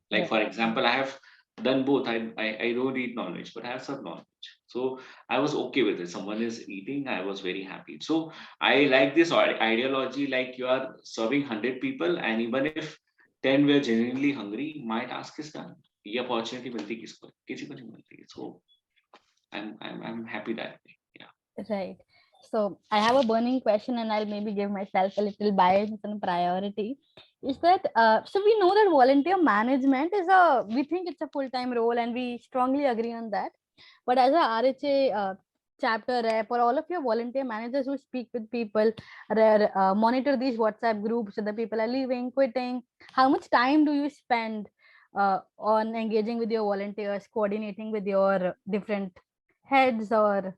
Like for example, I have done both. I don't eat non-veg, but I have some non-veg. So I was okay with it. Someone is eating, I was very happy. So I like this ideology, like you are serving 100 people, and even if 10 were genuinely hungry, my task is done. ये opportunity मिलती किसको, किसी को नहीं मिलती. So I'm happy that way. Yeah. Right. So I have a burning question, and I'll maybe give myself a little bias and priority. Is that so? We know that volunteer management is we think it's a full-time role, and we strongly agree on that. But as a RHA chapter rep or all of your volunteer managers who speak with people, monitor these WhatsApp groups so the people are leaving, quitting, how much time do you spend on engaging with your volunteers, coordinating with your different heads or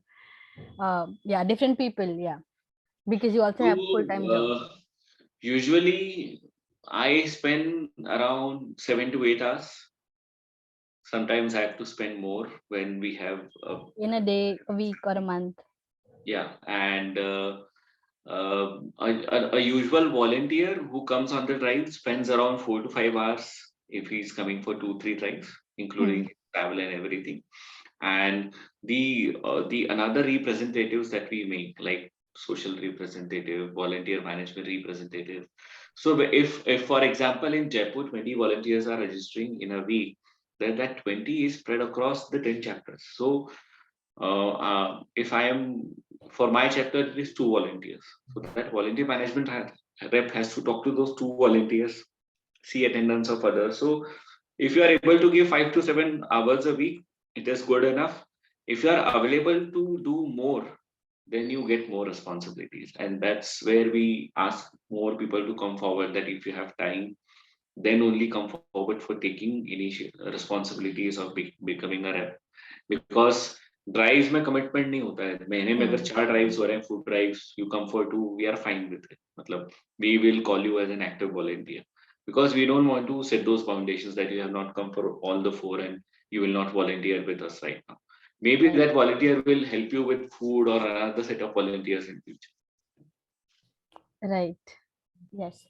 different people, because you also have full-time job. Usually I spend around 7 to 8 hours. Sometimes I have to spend more when we have in a day, a week, or a month. Yeah, and a usual volunteer who comes on the drive spends around 4 to 5 hours if he's coming for 2-3 drives, including travel and everything. And the another representatives that we make, like social representative, volunteer management representative. So if for example in Jaipur 20 volunteers are registering in a week, then that 20 is spread across the 10 chapters. So if I am for my chapter, it is 2 volunteers. So that volunteer management rep has to talk to those 2 volunteers, see attendance of others. So if you are able to give 5 to 7 hours a week, it is good enough. If you are available to do more, then you get more responsibilities. And that's where we ask more people to come forward, that if you have time, then only come forward for taking initial responsibilities of becoming a rep. Because drives में commitment नहीं होता है. महीने में अगर 4 drives हो रहे हैं, food drives, you come for 2, we are fine with it. मतलब we will call you as an active volunteer because we don't want to set those foundations that you have not come for all the 4 and you will not volunteer with us right now. Maybe that volunteer will help you with food or another set of volunteers in future. Right. Yes.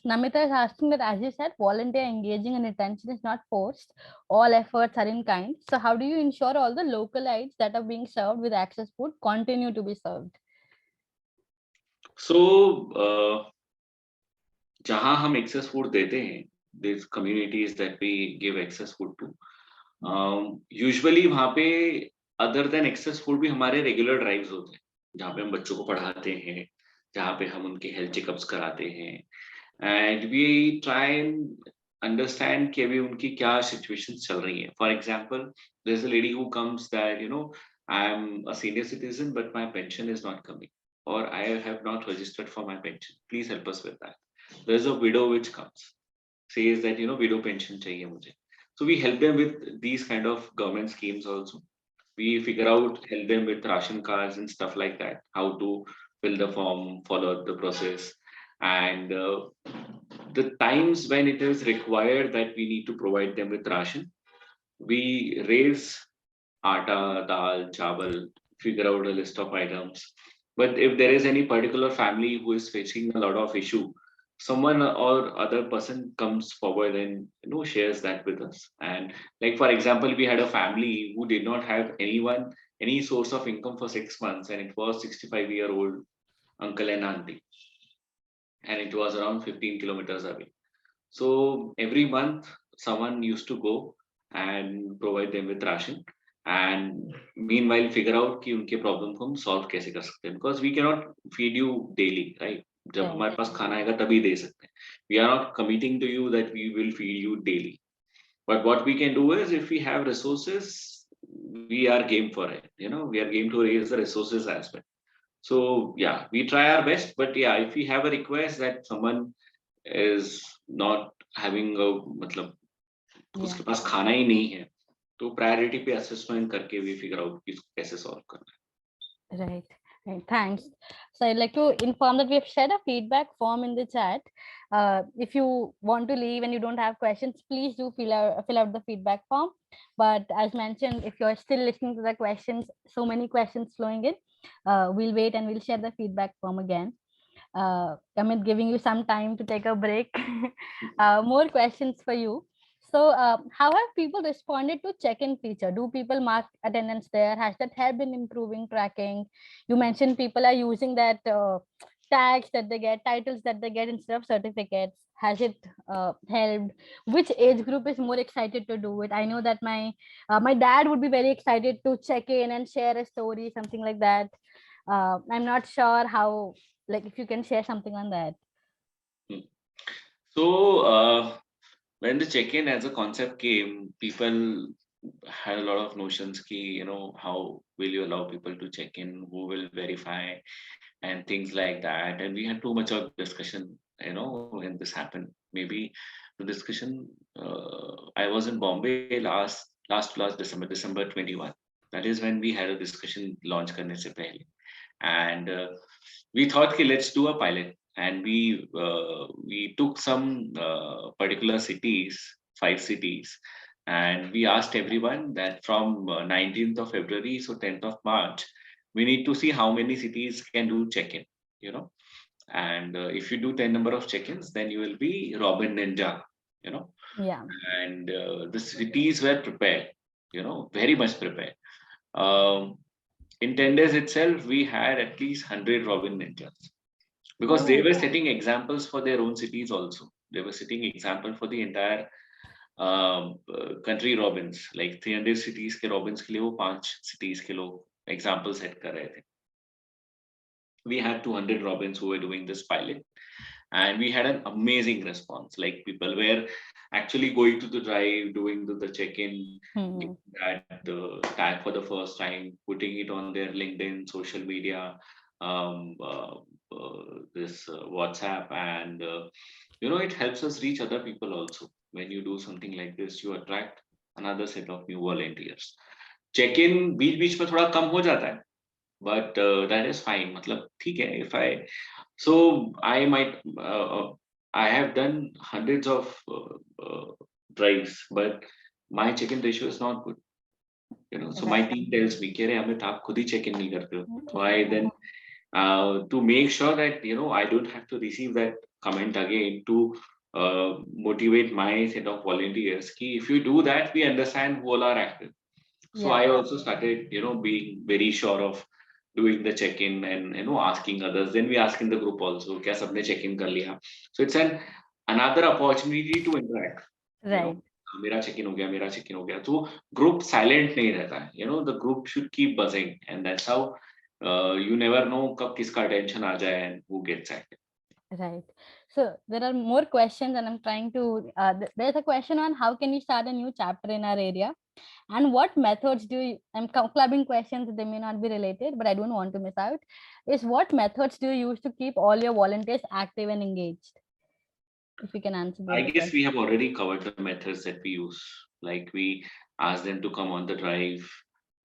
Namita is asking that, as you said, volunteer engaging and attention is not forced. All efforts are in kind. So how do you ensure all the local aids that are being served with access food continue to be served? So, जहाँ हम access food देते हैं, these communities that we give access food to, usually वहाँ पे other than access food भी हमारे regular drives होते हैं, जहाँ पे हम बच्चों को पढ़ाते हैं, जहाँ पे हम उनके health checkups कराते हैं, and we try and understand कि अभी उनकी क्या situations चल रही हैं. For example, there's a lady who comes that, you know, I'm a senior citizen but my pension is not coming, or I have not registered for my pension. Please help us with that. There's a widow which comes, says that, you know, widow pension चाहिए मुझे. So we help them with these kind of government schemes also. We figure out, help them with ration cards and stuff like that, how to fill the form, follow the process. And the times when it is required that we need to provide them with ration, we raise atta, dal, chawal, figure out a list of items. But if there is any particular family who is facing a lot of issue, someone or other person comes forward and shares that with us. And like for example, we had a family who did not have any source of income for 6 months, and it was 65-year-old uncle and auntie, and it was around 15 kilometers away. So every month, someone used to go and provide them with ration, and meanwhile figure out कि उनके problem को हम solve कैसे कर सकते हैं, because we cannot feed you daily, right? जब Right. हमारे पास खाना आएगा तभी दे सकते हैं. We are not committing to you that we will feed you daily. But what we can do is, if we have resources, we are game for it. We are game to raise the resources as well. So yeah, we try our best. But yeah, if we have a request that someone is not having a मतलब उसके पास खाना ही नहीं है, तो priority पे assessment करके भी figure out कि इसको कैसे सॉल्व करना है. Right. Right. Thanks. So I'd like to inform that we have shared a feedback form in the chat. If you want to leave and you don't have questions, please do fill out the feedback form. But as mentioned, if you're still listening to the questions, so many questions flowing in, we'll wait and we'll share the feedback form again. Amit, giving you some time to take a break. More questions for you. So how have people responded to check-in feature? Do people mark attendance there? Has that helped in improving tracking? You mentioned people are using that tags that they get, titles that they get instead of certificates. Has it helped? Which age group is more excited to do it? I know that my dad would be very excited to check in and share a story, something like that. I'm not sure how, like, if you can share something on that. So when the check-in as a concept came, people had a lot of notions ki, how will you allow people to check in, who will verify, and things like that. And we had too much of discussion, when this happened. Maybe the discussion, I was in Bombay last December 21. That is when we had a discussion launch karne se pehle. And we thought ki let's do a pilot. And we took some particular cities, 5 cities, and we asked everyone that from 19th of February, so 10th of March, we need to see how many cities can do check-in, and if you do 10 number of check-ins, then you will be Robin Ninja, Yeah. and the cities were prepared, very much prepared. In 10 days itself, we had at least 100 Robin Ninjas, because they were setting examples for their own cities also. They were setting example for the entire country Robins, like 300 cities के Robins के लिए वो 5 cities के लोग example set कर रहे थे. We had 200 Robins who were doing this pilot, and we had an amazing response. Like, people were actually going to the drive, doing the check-in, that the tag for the first time, putting it on their LinkedIn, social media, this WhatsApp, and it helps us reach other people also. When you do something like this, you attract another set of new volunteers. Check-in बीच में थोड़ा कम हो जाता है, but that is fine. मतलब ठीक है. If I have done hundreds of drives, but my check-in ratio is not good. So my team tells me, "Kere, Amit, आप खुद ही check-in नहीं करते हो." So I then to make sure that I don't have to receive that comment again, to motivate my set of volunteers. If you do that, we understand who all are active. So I also started, being very sure of doing the check-in and asking others. Then we ask in the group also, "Kya sabne check-in kar liya?" So it's another opportunity to interact. Right. मेरा check-in हो गया, मेरा check-in हो गया. तो group silent नहीं रहता है. The group should keep buzzing, and that's how you never know कब किसका attention आ जाए and who gets active. Right. So there are more questions, and I'm trying to. There's a question on how can we start a new chapter in our area, and what methods do you? I'm clubbing questions. They may not be related, but I don't want to miss out. Is what methods do you use to keep all your volunteers active and engaged? If you can answer that. I guess we have already covered the methods that we use. Like, we ask them to come on the drive,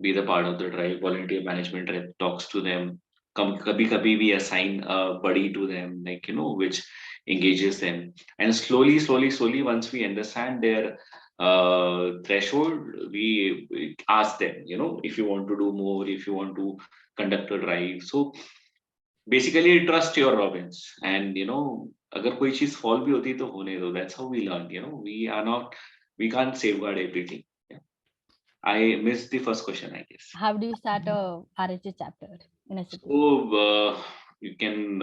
be the part of the drive. Volunteer management rep talks to them. Kabhi we assign a buddy to them, like, which engages them. And slowly, once we understand their threshold, we ask them, if you want to do more, if you want to conduct a drive. So basically, trust your Robins, and अगर कोई चीज fall भी होती है तो होने दो. That's how we learn. You know, we can't safeguard everything. Yeah. I missed the first question, I guess. How do you start a RHA chapter in a city? So you can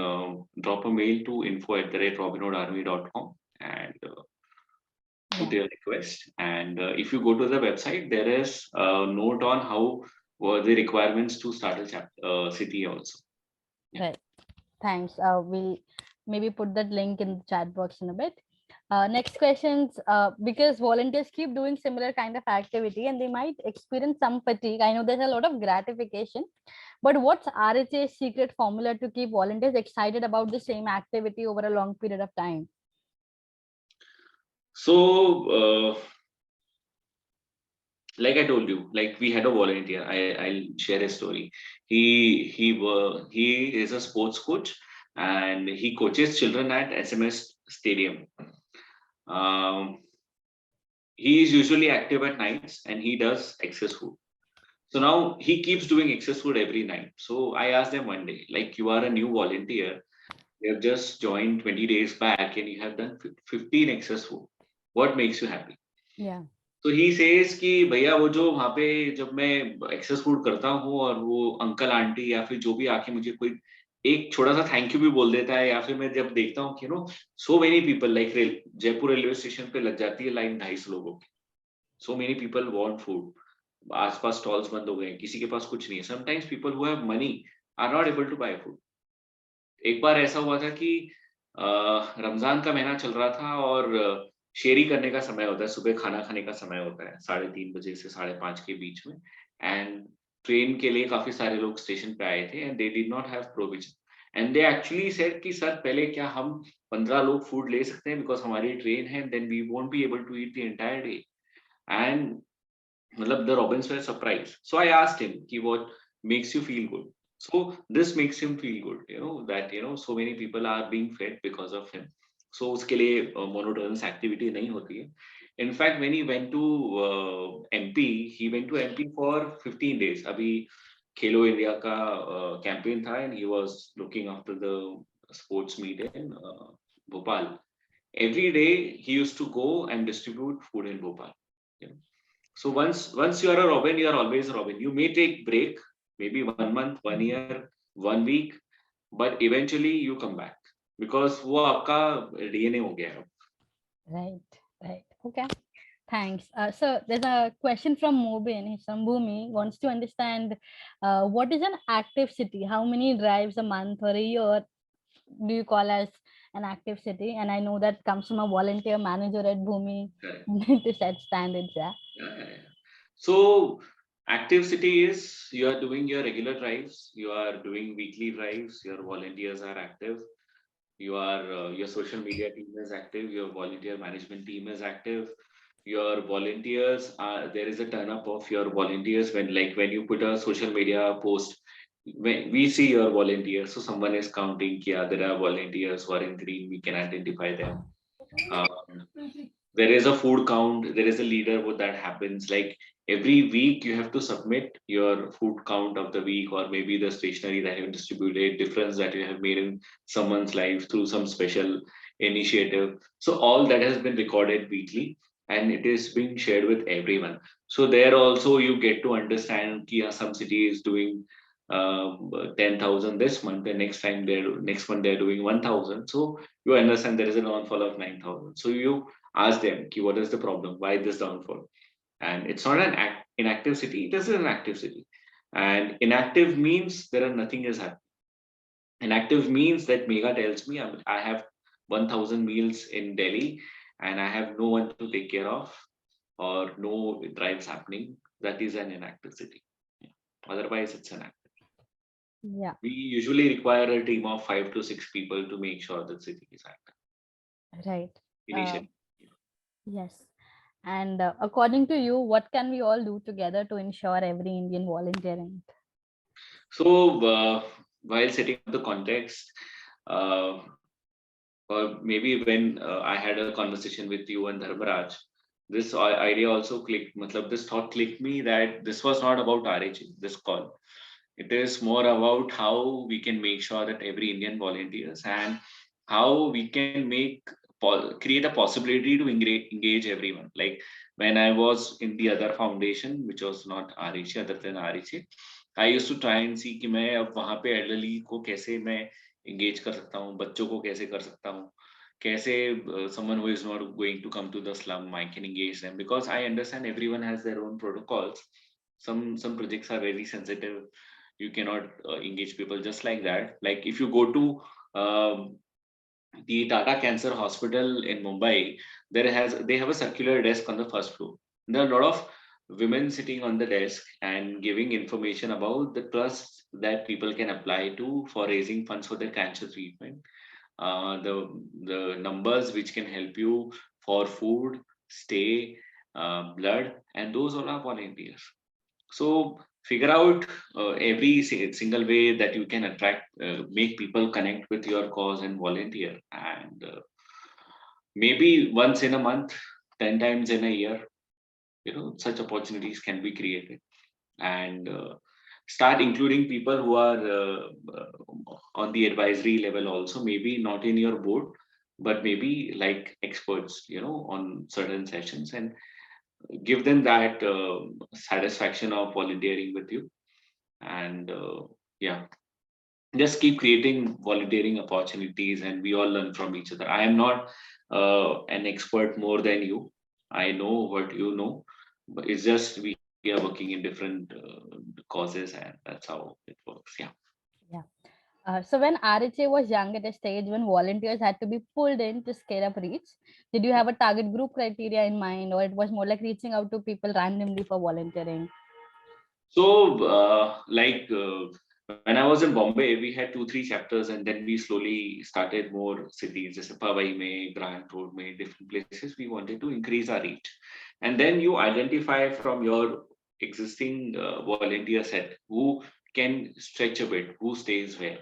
drop a mail to info@robinhood.army.com and put your request. And if you go to the website, there is a note on how were the requirements to start a city also. Yeah. Right. Thanks. We'll maybe put that link in the chat box in a bit. Next questions, because volunteers keep doing similar kind of activity and they might experience some fatigue. I know there's a lot of gratification, but what's RHA's secret formula to keep volunteers excited about the same activity over a long period of time? So, like I told you, like we had a volunteer. I'll share a story. He is a sports coach and he coaches children at SMS Stadium. Um, he is usually active at nights and he does excess food. So now he keeps doing excess food every night. So I asked them one day, like, you are a new volunteer, you have just joined 20 days back and you have done 15 excess food. What makes you happy? Yeah. तो he says कि भैया वो जो वहाँ पे जब मैं excess food करता हूँ और वो अंकल आंटी या फिर जो भी आके मुझे कोई एक छोटा सा थैंक यू भी बोल देता है, या फिर मैं जब देखता हूँ कि so many people like Jaipur railway station पे लग जाती है लाइन 250 लोगों की. So many people want food. आसपास स्टॉल्स बंद हो गए, किसी के पास कुछ नहीं है. Sometimes people who have money are not able to buy food. एक बार ऐसा हुआ था कि रमजान का महीना चल रहा था और शेरी करने का समय होता है, सुबह खाना खाने का समय होता है 3:30 बजे से 5:30 के बीच में. एंड ट्रेन के लिए काफी सारे लोग स्टेशन पे आए थे and they did not have provision and they actually said कि सर पहले क्या हम 15 लोग फूड ले सकते हैं बिकॉज हमारी ट्रेन है, then we won't be able to eat the entire day. And मतलब the Robins were surprised. So I asked him कि what makes you feel good. So this makes him feel good, that so many people are being fed because of him. So उसके लिए monotonous activity नहीं होती है. In fact, when he went to MP, he went to MP for 15 days. अभी खेलो India का campaign था and he was looking after the sports meet in Bhopal. Every day he used to go and distribute food in Bhopal. So once you are a Robin, you are always a Robin. You may take break, maybe 1 month, 1 year, 1 week, but eventually you come back because वो आपका DNA हो गया है. Right. Okay. Thanks. So there's a question from Mobin. He's from Bhumi. Wants to understand what is an active city? How many drives a month or a year do you call as an active city? And I know that comes from a volunteer manager at Bhumi to set standards. Yeah. So active city is you are doing your regular drives, you are doing weekly drives, your volunteers are active, your social media team is active, your volunteer management team is active, your volunteers are, there is a turn up of your volunteers when you put a social media post, when we see your volunteers, so someone is counting kia there are volunteers who are in green, we can identify them. There is a food count, there is a leader what that happens, like every week you have to submit your food count of the week, or maybe the stationery that you have distributed, difference that you have made in someone's life through some special initiative. So all that has been recorded weekly and it is being shared with everyone. So there also you get to understand that some city is doing 10,000 this month, and next month they're doing 1,000. So you understand there is a downfall of 9,000. So you ask them what is the problem, why this downfall. And it's not an inactive city, it is an active city. And inactive means there are nothing is happening. Inactive means that Mega tells me I have 1,000 meals in Delhi and I have no one to take care of, or no drives happening. That is an inactive city. Otherwise it's an active. Yeah. We usually require a team of 5 to 6 people to make sure the city is active. Right. Initially. Yes. And according to you, what can we all do together to ensure every Indian volunteering? So while setting up the context, or maybe when I had a conversation with you and Dharmaraj, this idea also clicked. This thought clicked me that this was not about RHA, this call. It is more about how we can make sure that every Indian volunteers, and how we can create a possibility to engage everyone. Like when I was in the other foundation, which was not RHA, other than RHA, I used to try and see कि मैं अब वहाँ पे elderly को कैसे मैं engage कर सकता हूँ, बच्चों को कैसे कर सकता हूँ, कैसे someone who is not going to come to the slum, I can engage them, because I understand everyone has their own protocols. Some projects are very sensitive. You cannot engage people just like that. Like if you go to the Tata Cancer Hospital in Mumbai, they have a circular desk on the first floor. There are a lot of women sitting on the desk and giving information about the trusts that people can apply to for raising funds for their cancer treatment. The numbers which can help you for food, stay, blood, and those all are volunteers. So figure out every single way that you can make people connect with your cause and volunteer. And maybe once in a month, 10 times in a year, such opportunities can be created. And start including people who are on the advisory level also, maybe not in your board, but maybe like experts, on certain sessions, and give them that satisfaction of volunteering with you. And yeah, just keep creating volunteering opportunities, and we all learn from each other. I am not an expert more than you. I know what you know, but it's just we are working in different causes, and that's how it works. Yeah. Yeah. So when RHA was young at a stage when volunteers had to be pulled in to scale up reach, did you have a target group criteria in mind, or it was more like reaching out to people randomly for volunteering? So, when I was in Bombay, we had 2-3 chapters, and then we slowly started more cities, just Powai mein, Grant Road mein, different places. We wanted to increase our reach, and then you identify from your existing volunteer set who can stretch a bit, who stays where.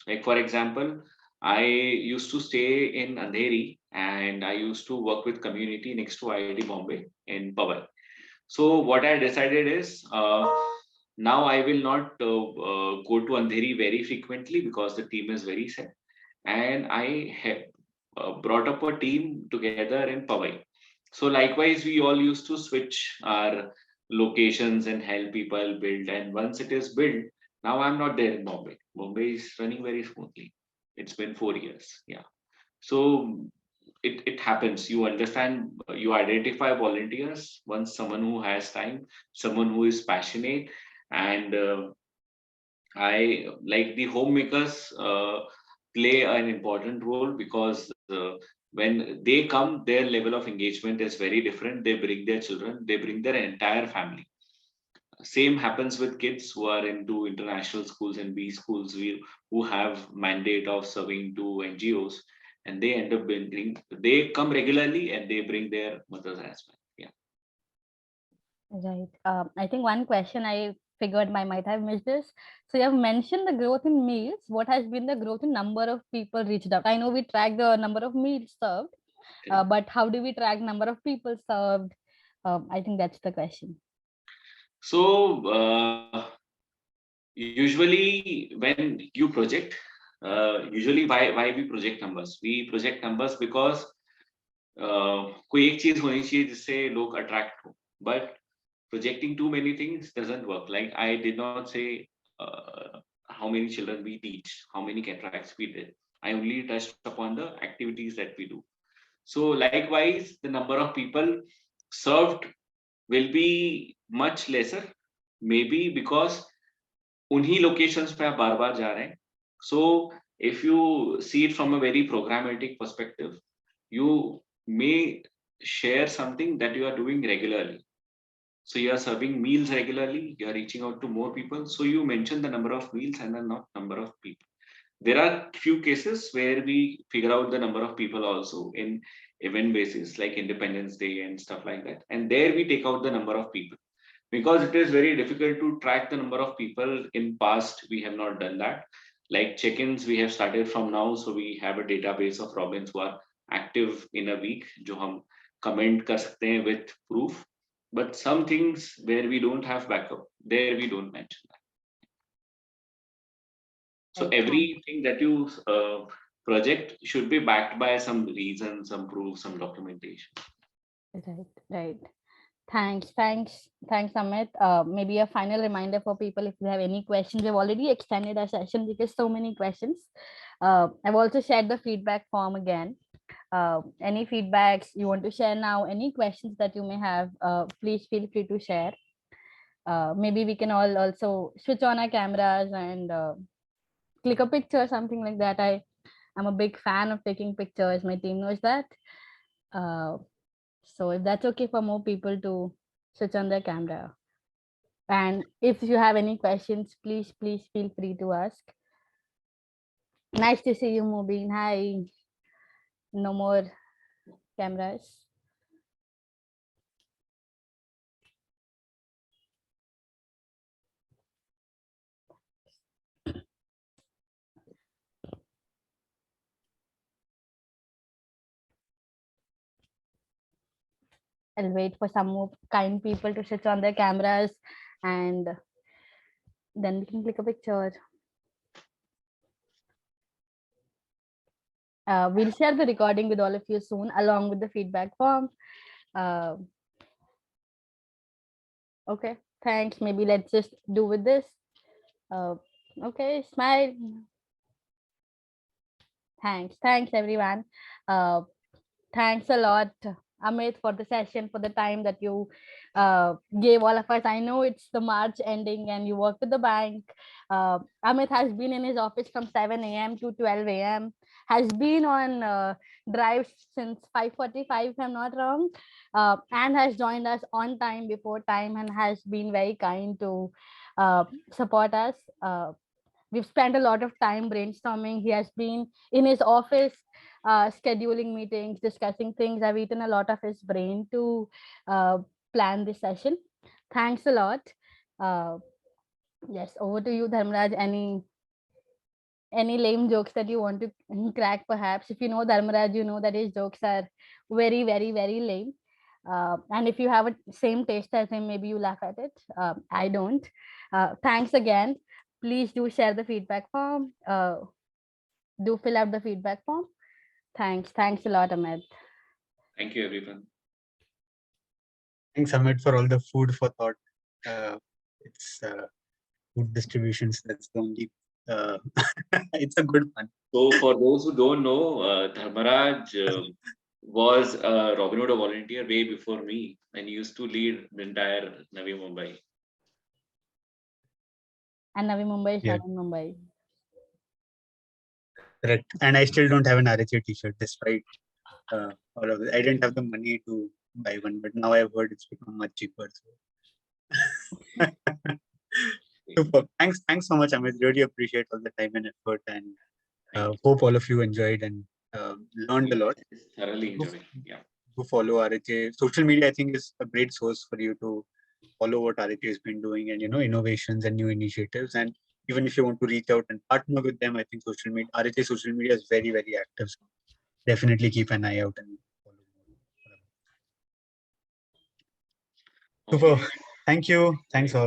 Like for example, I used to stay in Andheri, and I used to work with community next to IIT Bombay in Powai. So what I decided is now I will not go to Andheri very frequently because the team is very set, and I have brought up a team together in Powai. So likewise, we all used to switch our locations and help people build. And once it is built, now I'm not there in Bombay. Bombay is running very smoothly. It's been 4 years. Yeah. So it happens. You understand, you identify volunteers once, someone who has time, someone who is passionate, and I like the homemakers play an important role, because when they come, their level of engagement is very different. They bring their children, they bring their entire family. Same happens with kids who are into international schools and B schools, who have mandate of serving to NGOs, and they end up they come regularly and they bring their mothers as well. Yeah. Right. I think one question I figured I might have missed this. So you have mentioned the growth in meals. What has been the growth in number of people reached out? I know we track the number of meals served, but how do we track number of people served? I think that's the question. So usually when you project, usually why we project numbers? We project numbers because कोई एक चीज होनी चाहिए जिससे लोग attract हो. But projecting too many things doesn't work. Like I did not say how many children we teach, how many cataracts we did. I only touched upon the activities that we do. So likewise, the number of people served will be much lesser, maybe because उन्हीं locations पे आप बार बार जा रहे हैं. So if you see it from a very programmatic perspective, you may share something that you are doing regularly. So you are serving meals regularly, you are reaching out to more people. So you mention the number of meals and the number of people. There are few cases where we figure out the number of people also in event basis, like Independence Day and stuff like that. And there we take out the number of people, because it is very difficult to track the number of people. In past, we have not done that. Like check-ins, we have started from now. So we have a database of Robins who are active in a week, जो हम comment कर सकते हैं with proof. But some things where we don't have backup, there we don't mention that. So everything that you project should be backed by some reason, some proof, some documentation. Right. Thanks, Amit. Maybe a final reminder for people, if you have any questions. We've already extended our session because so many questions. I've also shared the feedback form again. Any feedbacks you want to share now, any questions that you may have, please feel free to share. Maybe we can all also switch on our cameras and click a picture, something like that. I'm a big fan of taking pictures. My team knows that. So if that's okay for more people to switch on their camera. And if you have any questions, please feel free to ask. Nice to see you, Mubin. Hi. No more cameras. I'll wait for some more kind people to switch on their cameras and then we can click a picture. We'll share the recording with all of you soon along with the feedback form. Okay, thanks. Maybe let's just do with this. Okay, smile. Thanks everyone. Thanks a lot, Amit, for the session, for the time that you gave all of us. I know it's the March ending and you work with the bank. Amit has been in his office from 7 a.m. to 12 a.m. Has been on drive since 5:45, if I'm not wrong, and has joined us on time, before time, and has been very kind to support us. We've spent a lot of time brainstorming. He has been in his office scheduling meetings, discussing things. I've eaten a lot of his brain to plan this session. Thanks a lot. Yes, over to you, Dharmaraj. Any lame jokes that you want to crack, perhaps? If you know Dharmaraj, you know that his jokes are very, very, very lame. And if you have a same taste as him, maybe you laugh at it. I don't. Thanks again. Please do share the feedback form. Do fill out the feedback form. Thanks a lot, Amit. Thank you, everyone. Thanks, Amit, for all the food for thought. It's food distributions. That's the only. It's a good one. So, for those who don't know, Dharmaraj was a Robin Hood volunteer way before me and used to lead the entire Navi Mumbai. And Navi Mumbai is Yeah. not in Mumbai. Correct. And I still don't have an RHA t-shirt despite all of it. I didn't have the money to buy one, but now I've heard it's become much cheaper. So. Super. Thanks so much, Amit. Really appreciate all the time and effort, and hope all of you enjoyed and learned a lot. Thoroughly enjoyed. Yeah. To follow RHA. Social media, I think, is a great source for you to follow what RHA has been doing and, innovations and new initiatives. And even if you want to reach out and partner with them, I think RHA social media is very, very active. So definitely keep an eye out and follow. Okay. Super. Thank you. Thanks all.